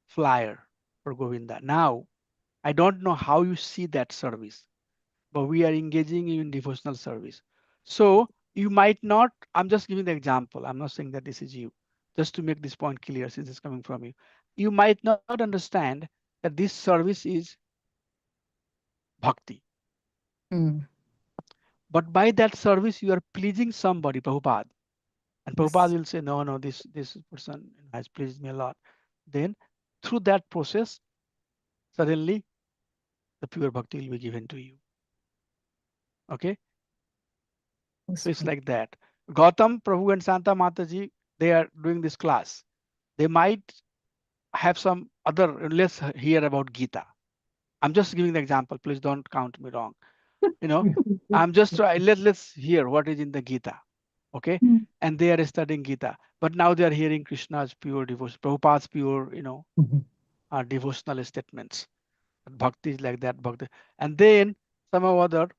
flyer for Govinda. Now, I don't know how you see that service, but we are engaging in devotional service. So you might not, I'm just giving the example. I'm not saying that this is you, just to make this point clear since it's coming from you. You might not understand that this service is bhakti. But by that service, you are pleasing somebody, Prabhupada. And Prabhupada will say, no, this person has pleased me a lot. Then through that process, suddenly the pure bhakti will be given to you. Okay, so it's like that. Gautam, Prabhu, and Santa Mataji, they are doing this class. They might have some other. Let's hear about Gita. I'm just giving the example. Please don't count me wrong. You know, I'm just trying. Let's hear what is in the Gita. Okay, Mm. and they are studying Gita, but now they are hearing Krishna's pure devotion, Prabhupada's pure, devotional statements. Bhakti is like that, bhakti. And then somehow or other,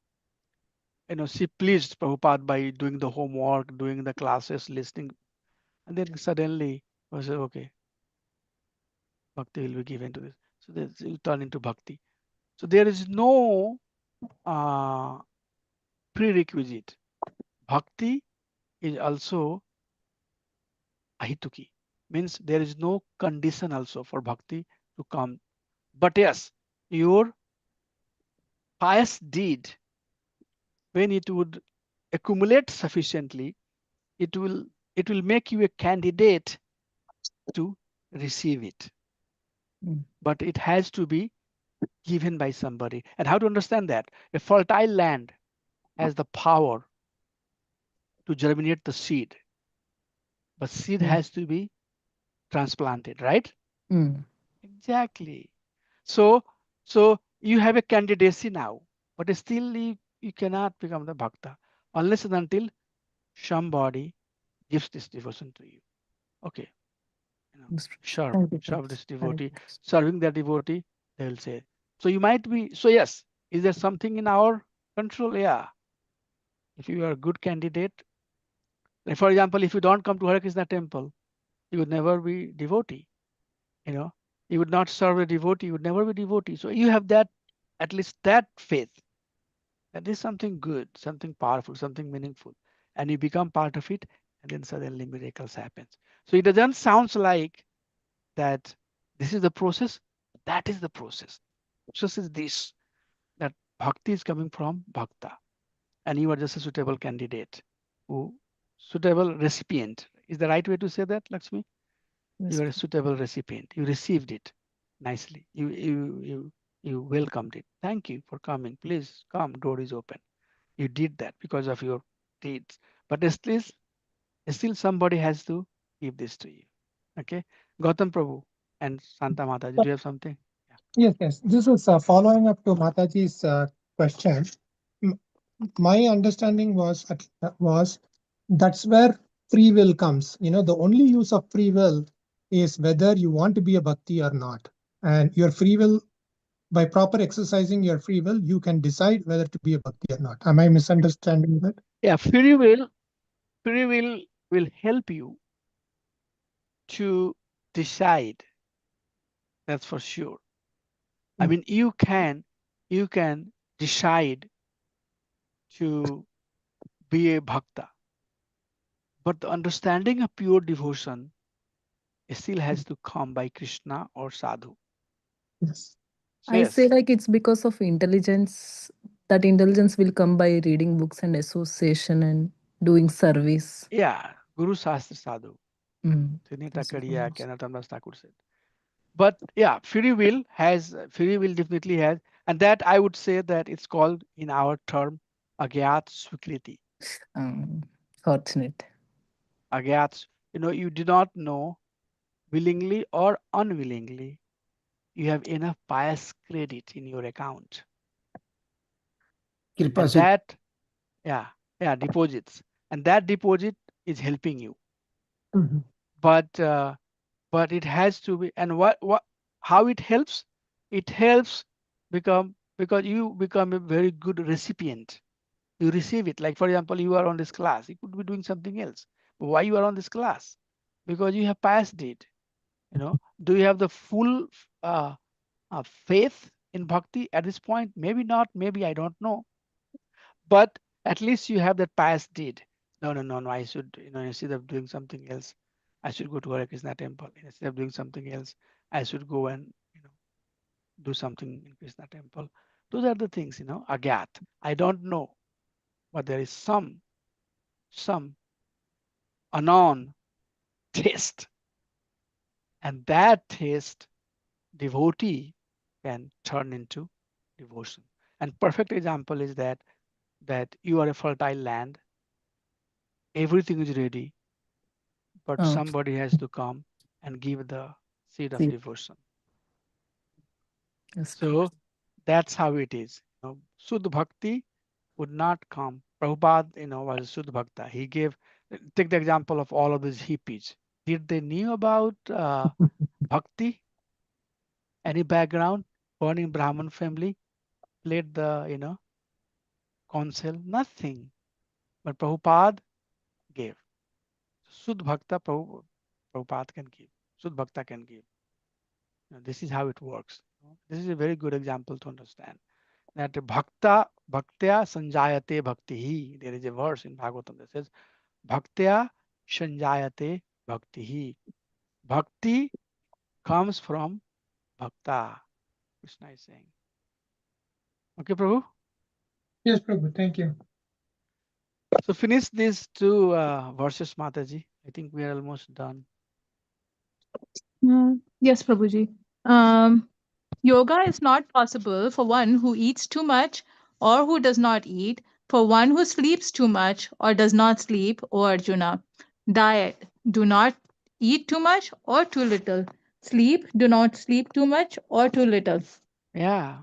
she pleased Prabhupada by doing the homework, doing the classes, listening. And then suddenly was okay, bhakti will be given to this. So this will turn into bhakti. So there is no uh, prerequisite. Bhakti is also ahituki. Means there is no condition also for bhakti to come. But yes, your pious deed, when it would accumulate sufficiently, it will it will make you a candidate to receive it. But it has to be given by somebody. And how to understand that? A fertile land has the power to germinate the seed, but seed has to be transplanted, right? Exactly. So you have a candidacy now, but still you cannot become the bhakta unless and until somebody gives this devotion to you. Okay. Serve this devotee, serving the devotee, they will say. So you might be, so yes, is there something in our control? Yeah. If you are a good candidate, like for example, if you don't come to Hare Krishna temple, you would never be devotee. You would not serve a devotee, you would never be devotee. So you have that, at least that faith. That is something good, something powerful, something meaningful. And you become part of it, and then suddenly miracles happens. So it doesn't sound like that this is the process. That is the process. Process is this, that bhakti is coming from bhakta, and you are just a suitable candidate, who suitable recipient. Is the right way to say that, Lakshmi? You are a suitable recipient. You received it nicely. You welcomed it. Thank you for coming. Please come. Door is open. You did that because of your deeds. But still somebody has to give this to you. Okay, Gautam Prabhu and Santa Mataji, do you have something? Yes. This is following up to Mataji's question. M- My understanding was that's where free will comes. The only use of free will is whether you want to be a bhakti or not. And your free will, by proper exercising your free will, you can decide whether to be a bhakti or not. Am I misunderstanding that? Yeah, free will help you to decide. That's for sure. I mean, you can decide to be a bhakta, but the understanding of pure devotion still has to come by Krishna or sadhu. Yes. So I say yes, like it's because of intelligence. That intelligence will come by reading books and association and doing service. yeah, Guru Sastra Sadhu. Mm. Trinita Kadiya, Kenatamdas Thakur said. But yeah, free will definitely has, and that I would say that it's called in our term agyat swikriti. Fortunate. Agyat, you do not know, willingly or unwillingly, you have enough pious credit in your account, Kripa and Sid- that, yeah, deposits, and that deposit is helping you. Mhm. But it has to be, and how it helps? It helps because you become a very good recipient. You receive it. Like for example, you are on this class. You could be doing something else. But why you are on this class? Because you have pious deed. Do you have the full uh, faith in bhakti at this point? Maybe not. Maybe I don't know. But at least you have that pious deed. No. I should, instead of doing something else, I should go to Hare Krishna temple. Instead of doing something else, I should go and do something in Krishna temple. Those are the things, agyat. I don't know, but there is some unknown taste, and that taste devotee can turn into devotion. And perfect example is that you are a fertile land, everything is ready, but Oh, somebody has to come and give the seed of see, devotion. yes, So that's how it is. Sudh Bhakti would not come. Prabhupada, was a Sudh Bhakta. He gave, take the example of all of these hippies. Did they knew about Bhakti? Any background? Born in Brahman family? Played the, council? Nothing. But Prabhupada gave. Sudh Bhakta Prabhupada can give. Sudh Bhakta can give. This is how it works. This is a very good example to understand that bhaktya sanjayate bhakti. There is a verse in Bhagavatam that says bhaktya sanjayate bhakti. Bhakti comes from bhakta. Krishna is saying. Okay, Prabhu. Yes, Prabhu. Thank you. So finish these two verses, Mataji. I think we are almost done. Yes, Prabhuji. Yoga is not possible for one who eats too much or who does not eat, for one who sleeps too much or does not sleep, O Arjuna. Diet, do not eat too much or too little. Sleep, do not sleep too much or too little. Yeah.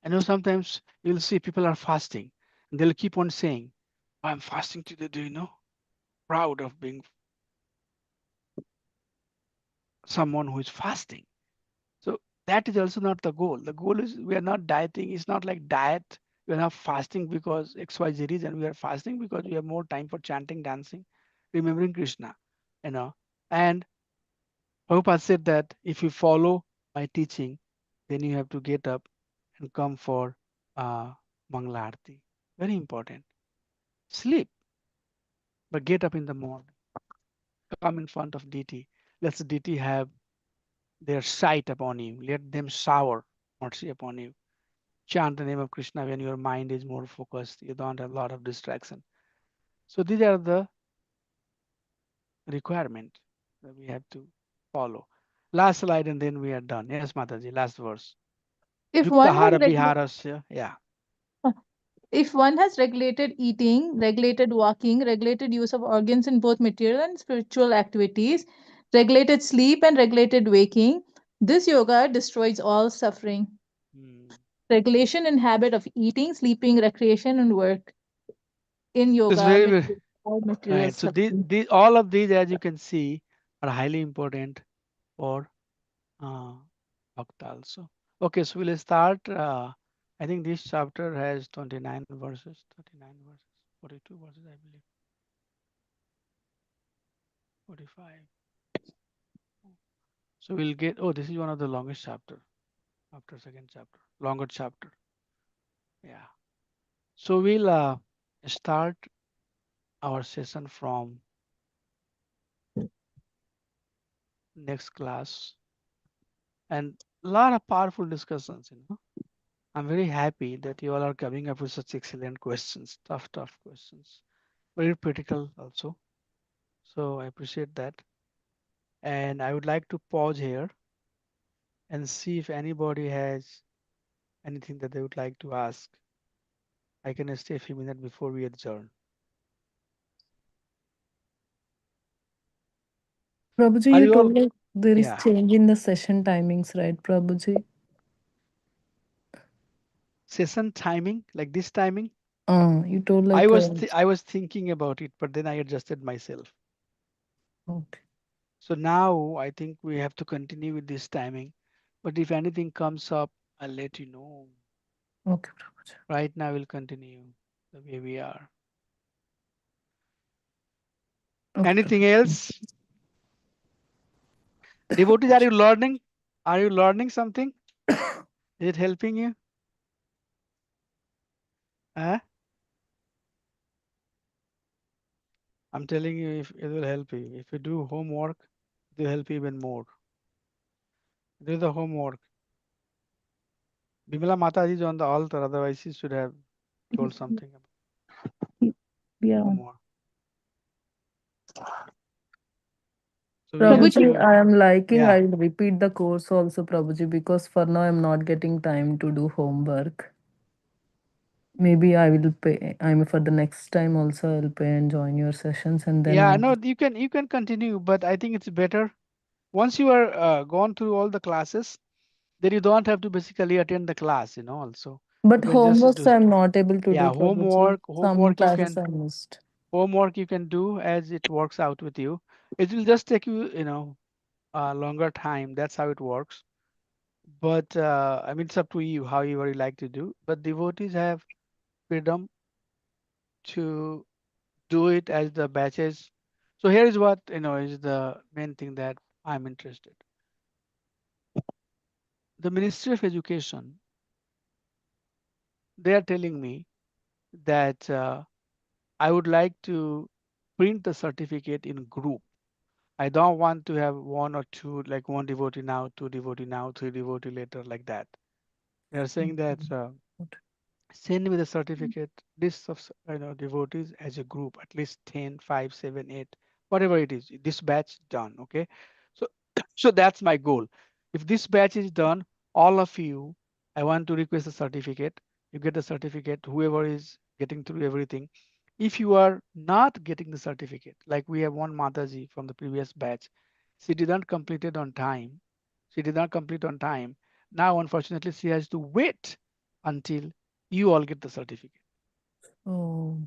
I know sometimes you'll see people are fasting and they'll keep on saying, I'm fasting today, do you know? Proud of being someone who is fasting. So that is also not the goal. The goal is we are not dieting. It's not like diet. We are not fasting because XYZ reason. We are fasting because we have more time for chanting, dancing, remembering Krishna. And Prabhupada said that if you follow my teaching, then you have to get up and come for Mangala Arati. Very important. Sleep, but get up in the morning. Come in front of deity. Let the deity have their sight upon you. Let them shower mercy upon you. Chant the name of Krishna when your mind is more focused. You don't have a lot of distraction. So these are the requirements that we have to follow. Last slide and then we are done. Yes, Mataji, last verse. If one has Yuktahara regula- viharasya. Yeah. if one has regulated eating, regulated walking, regulated use of organs in both material and spiritual activities, regulated sleep and regulated waking, this yoga destroys all suffering. Regulation and habit of eating, sleeping, recreation, and work in It's yoga very, will very destroy all material right. So suffering. all of these, as you can see, are highly important for Bhakta also. Okay, so we'll start. I think this chapter has 29 verses, 39 verses, 42 verses, I believe, 45. So we'll get, oh, this is one of the longest chapter after second chapter, longer chapter. Yeah. So we'll start our session from next class and a lot of powerful discussions. I'm very happy that you all are coming up with such excellent questions, tough questions, very critical also. So I appreciate that. And I would like to pause here and see if anybody has anything that they would like to ask. I can stay a few minutes before we adjourn. Prabhuji, Are you you all? told like there is Yeah. change in the session timings, right, Prabhuji? Session timing, like this timing. You told I like was I was thinking about it, but then I adjusted myself. okay. So now I think we have to continue with this timing. But if anything comes up, I'll let you know. Okay, Prabhuji. Right now we'll continue the way we are. Okay, Anything Prabhuji. else? Devotees, are you learning? Are you learning something? Is it helping you? Huh? I'm telling you, if it will help you. If you do homework, it will help you even more. Do the homework. Bimala Mataji is on the altar, otherwise she should have told something about We are on. homework. So we have Prabhuji, to, I am liking, yeah. I will repeat the course also, Prabhuji, because for now I'm not getting time to do homework. Maybe I will pay. I'm for the next time also I'll pay and join your sessions, and then Yeah, I. no, you can continue, but I think it's better once you are gone through all the classes, then you don't have to basically attend the class, also. But You can just homeworks do, I'm not able to yeah, do, Prabhuji. Some homework classes I missed. you can do as it works out with you. It will just take you, a longer time. That's how it works. But I mean, it's up to you how you like to do. But devotees have freedom to do it as the batches. So here is what is the main thing that I'm interested. The Ministry of Education, they are telling me that I would like to print the certificate in group. I don't want to have one or two, like one devotee now, two devotee now, three devotee later, like that. They are saying that send me the certificate, list of devotees as a group, at least 10, 5, 7, 8, whatever it is. This batch done, okay? So, so that's my goal. If this batch is done, all of you, I want to request a certificate. You get the certificate, whoever is getting through everything. If you are not getting the certificate, like we have one Mataji from the previous batch, she didn't complete it on time. She did not complete on time. Now, unfortunately, she has to wait until you all get the certificate. Oh,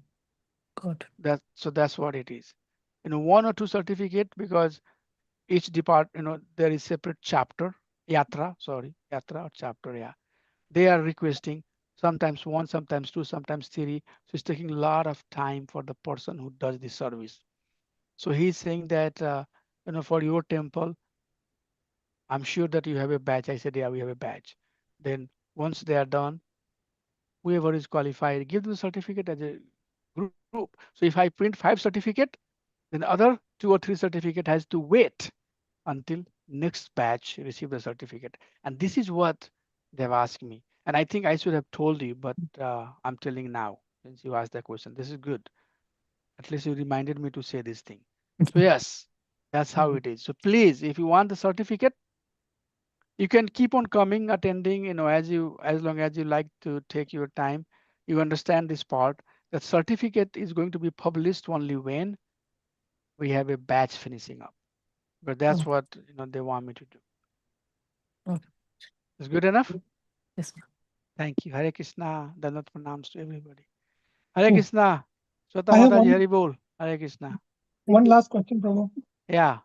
God. That's what it is. One or two certificate, because each there is separate chapter, yatra or chapter, yeah. They are requesting sometimes one, sometimes two, sometimes three. So it's taking a lot of time for the person who does the service. So he's saying that for your temple, I'm sure that you have a batch. I said, yeah, we have a batch. Then once they are done, whoever is qualified, give the certificate as a group. So if I print 5 certificate, then other 2 or 3 certificate has to wait until next batch receive the certificate. And this is what they've asked me. And I think I should have told you, but I'm telling now since you asked that question. This is good. At least you reminded me to say this thing. So yes, that's how it is. So please, if you want the certificate, you can keep on coming, attending, as long as you like to take your time. You understand this part. The certificate is going to be published only when we have a batch finishing up. But that's what they want me to do. Okay. Is good enough? Yes. Thank you. Hare Krishna. Dandat pranams to everybody. Hare Hmm. Krishna. Swata I have Mataji Hari Bol. Hare Krishna. one last question, Prabhu. Yeah.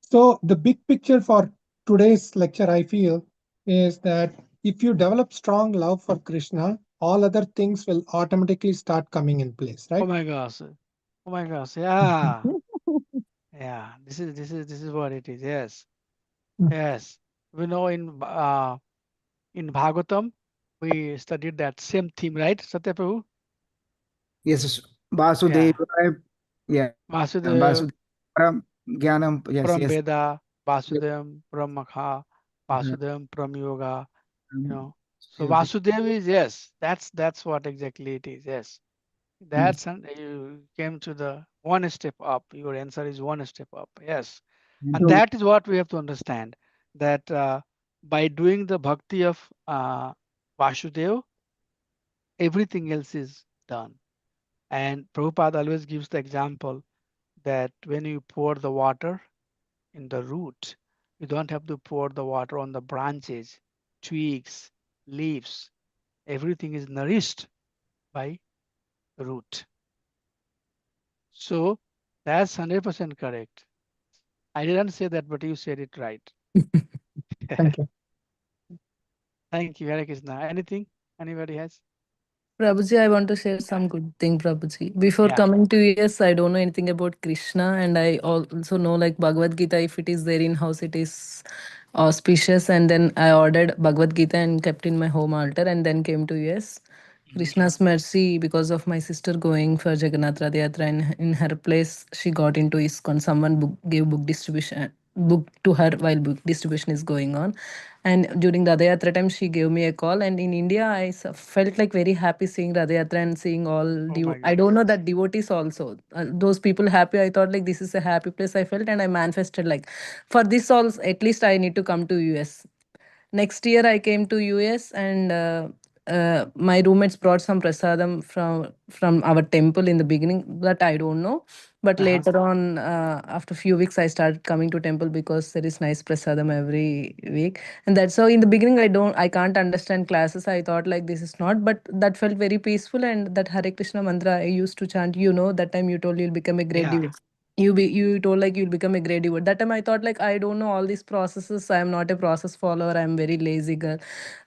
So the big picture for today's lecture, I feel, is that if you develop strong love for Krishna, all other things will automatically start coming in place, Oh right? my gosh. Oh my gosh. Yeah. Yeah. This is what it is. Yes. Yes. We know in Bhagavatam, we studied that same theme, right, Satya Prabhu? Yes, yes. Yeah. Vasudeva, yeah, Vasudeva Vasudeva, Jnanam, yes, from yes. Veda, Vasudevam from Makha, Uh, Vasudevam from Yoga, you um, know. So Vasudeva is, yes, that's what exactly it is. Yes. That's and you came to the one step up. Your answer is one step up. Yes. And so, that is what we have to understand, that by doing the bhakti of Vasudeva, everything else is done. And Prabhupada always gives the example that when you pour the water in the root, you don't have to pour the water on the branches, twigs, leaves. Everything is nourished by root. So that's 100% correct. I didn't say that, but you said it right. Thank you. Thank you, Hare Krishna. Anything anybody has? Prabhuji, I want to share some good thing, Prabhuji. Before Yeah. coming to US, I don't know anything about Krishna, and I also know like Bhagavad Gita. If it is there in house, it is auspicious. And then I ordered Bhagavad Gita and kept in my home altar, and then came to US. Krishna's mercy, because of my sister going for Jagannath Rath Yatra, in her place, she got into ISKCON. Someone gave book distribution book to her while book distribution is going on. And during the Radha Yatra time, she gave me a call. And in India, I felt like very happy seeing Radha Yatra and seeing all. Oh my I God. don't know that devotees also, those people happy. I thought like this is a happy place. I felt and I manifested like for this also, at least I need to come to US. Next year I came to US, and my roommates brought some prasadam from our temple in the beginning, that I don't know. But Uh-huh. later on, after few weeks, I started coming to temple because there is nice prasadam every week. And that's how in the beginning I can't understand classes. I thought like this is not, but that felt very peaceful. And that Hare Krishna mantra I used to chant, that time you told you'll become a great Yeah. devotee. You told like you'll become a great devotee. That time I thought like I don't know all these processes. I am not a process follower. I am very lazy girl.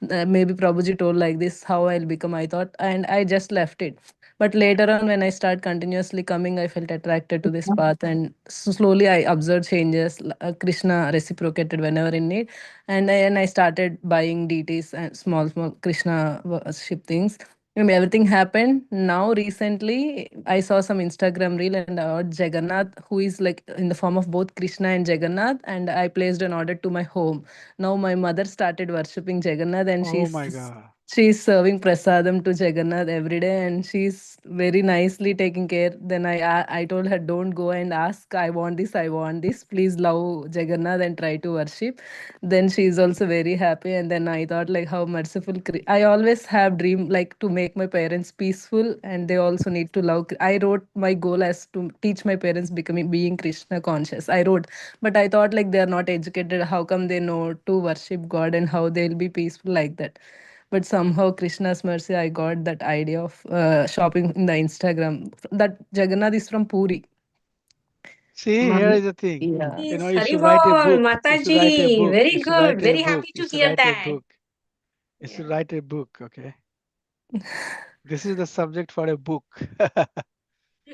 Maybe Prabhuji told like this how I'll become. I thought, and I just left it. But later on, when I start continuously coming, I felt attracted to this path, and slowly I observed changes. Krishna reciprocated whenever in need, and I started buying deities and small Krishna worship things. And everything happened. Now recently, I saw some Instagram reel and Jagannath, who is like in the form of both Krishna and Jagannath, and I placed an order to my home. Now my mother started worshipping Jagannath, and Oh my God. she's serving prasadam to Jagannath every day, and she's very nicely taking care. Then I told her, don't go and ask. I want this. I want this. Please love Jagannath and try to worship. Then she's also very happy. And then I thought like how merciful. I always have dream like to make my parents peaceful, and they also need to love. I wrote my goal as to teach my parents becoming being Krishna conscious. I wrote, but I thought like they are not educated. How come they know to worship God and how they'll be peaceful like that? But somehow Krishna's mercy, I got that idea of shopping in the Instagram. That Jagannath is from Puri. See, here is the thing. Yeah. You know, Yes, you should write a Haribol, book. You should write a Mataji. book. Very You should good. write a Very book. happy You to should hear write a that. book. You should Yeah. write a book. Okay. This is the subject for a book.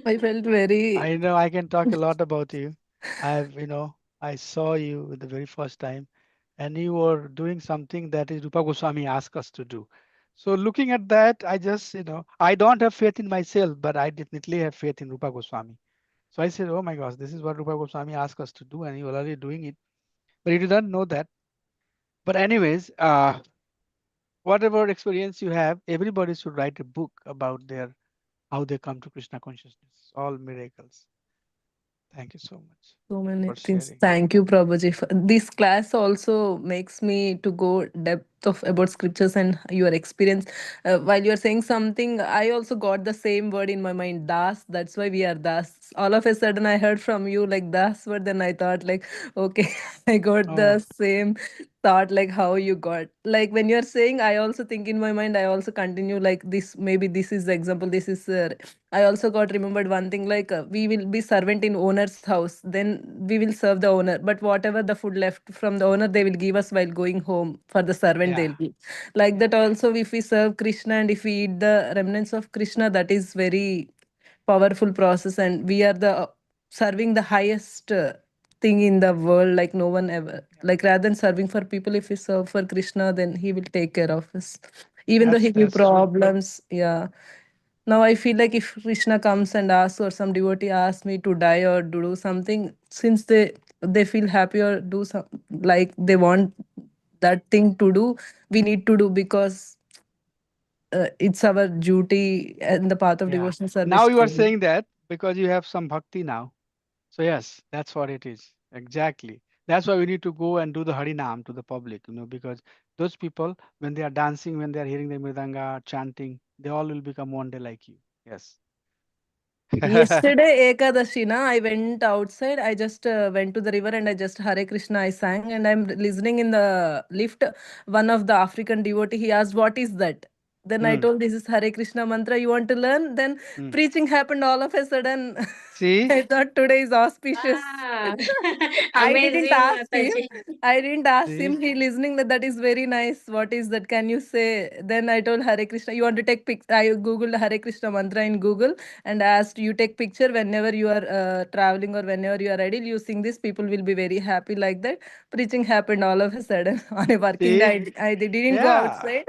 I felt very. I know I can talk a lot about you. I saw you the very first time, and you were doing something that is Rupa Goswami asked us to do. So looking at that, I just, I don't have faith in myself, but I definitely have faith in Rupa Goswami. So I said, oh my gosh, this is what Rupa Goswami asked us to do, and you're already doing it. But you didn't know that. But anyways, whatever experience you have, everybody should write a book about their how they come to Krishna consciousness. All miracles. Thank you so much So many for things. sharing. Thank you, Prabhuji. This class also makes me to go depth of about scriptures and your experience. While you are saying something, I also got the same word in my mind, das. That's why we are das. All of a sudden, I heard from you like das word. Then I thought like, okay, I got Oh, the same thought like how you got. Like when you're saying, I also think in my mind. I also continue like this. Maybe this is the example. This is I also got remembered one thing like we will be servant in owner's house, then we will serve the owner. But whatever the food left from the owner, they will give us while going home for the servant. yeah, They'll be like yeah, that. Also, if we serve Krishna and if we eat the remnants of Krishna, that is very powerful process, and we are the serving the highest thing in the world. Like no one ever yeah. like rather than serving for people, if we serve for Krishna, then he will take care of us, even though That's he give that's true. problems. Yeah, now I feel like if Krishna comes and asks, or some devotee asks me to die or to do something, since they feel happy or do some like they want that thing to do, we need to do because it's our duty and the path of Yeah. devotional service Now you are to do. saying that because you have some bhakti now. So yes, that's what it is. Exactly. That's why we need to go and do the Harinam to the public, because those people, when they are dancing, when they are hearing the mridanga, chanting, they all will become one day like you. Yes. Yesterday, Ekadashi, na, I went outside. I just went to the river and I just Hare Krishna, I sang, and I'm listening in the lift. One of the African devotee, he asked, what is that? Then I Mm, told, this is Hare Krishna mantra. You want to learn? Then mm. preaching happened all of a sudden. See? I thought today is auspicious. Ah, I didn't amazing, ask him. Mataji. I didn't ask See? him. He listening that is very nice. What is that? Can you say? Then I told Hare Krishna. You want to take pic? I googled Hare Krishna mantra in Google and asked you take picture whenever you are traveling or whenever you are ready. You sing this. People will be very happy like that. Preaching happened all of a sudden on a working See? day. I didn't go Yeah. outside.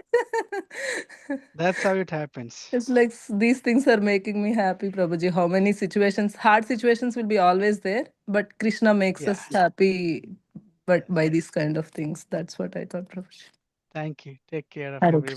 That's how it happens. It's like these things are making me happy, Prabhuji. How many situations, hard situations will be always there, but Krishna makes us happy, but by these kind of things. That's what I thought, Prabhuji. Thank you. Take care of Hare everybody.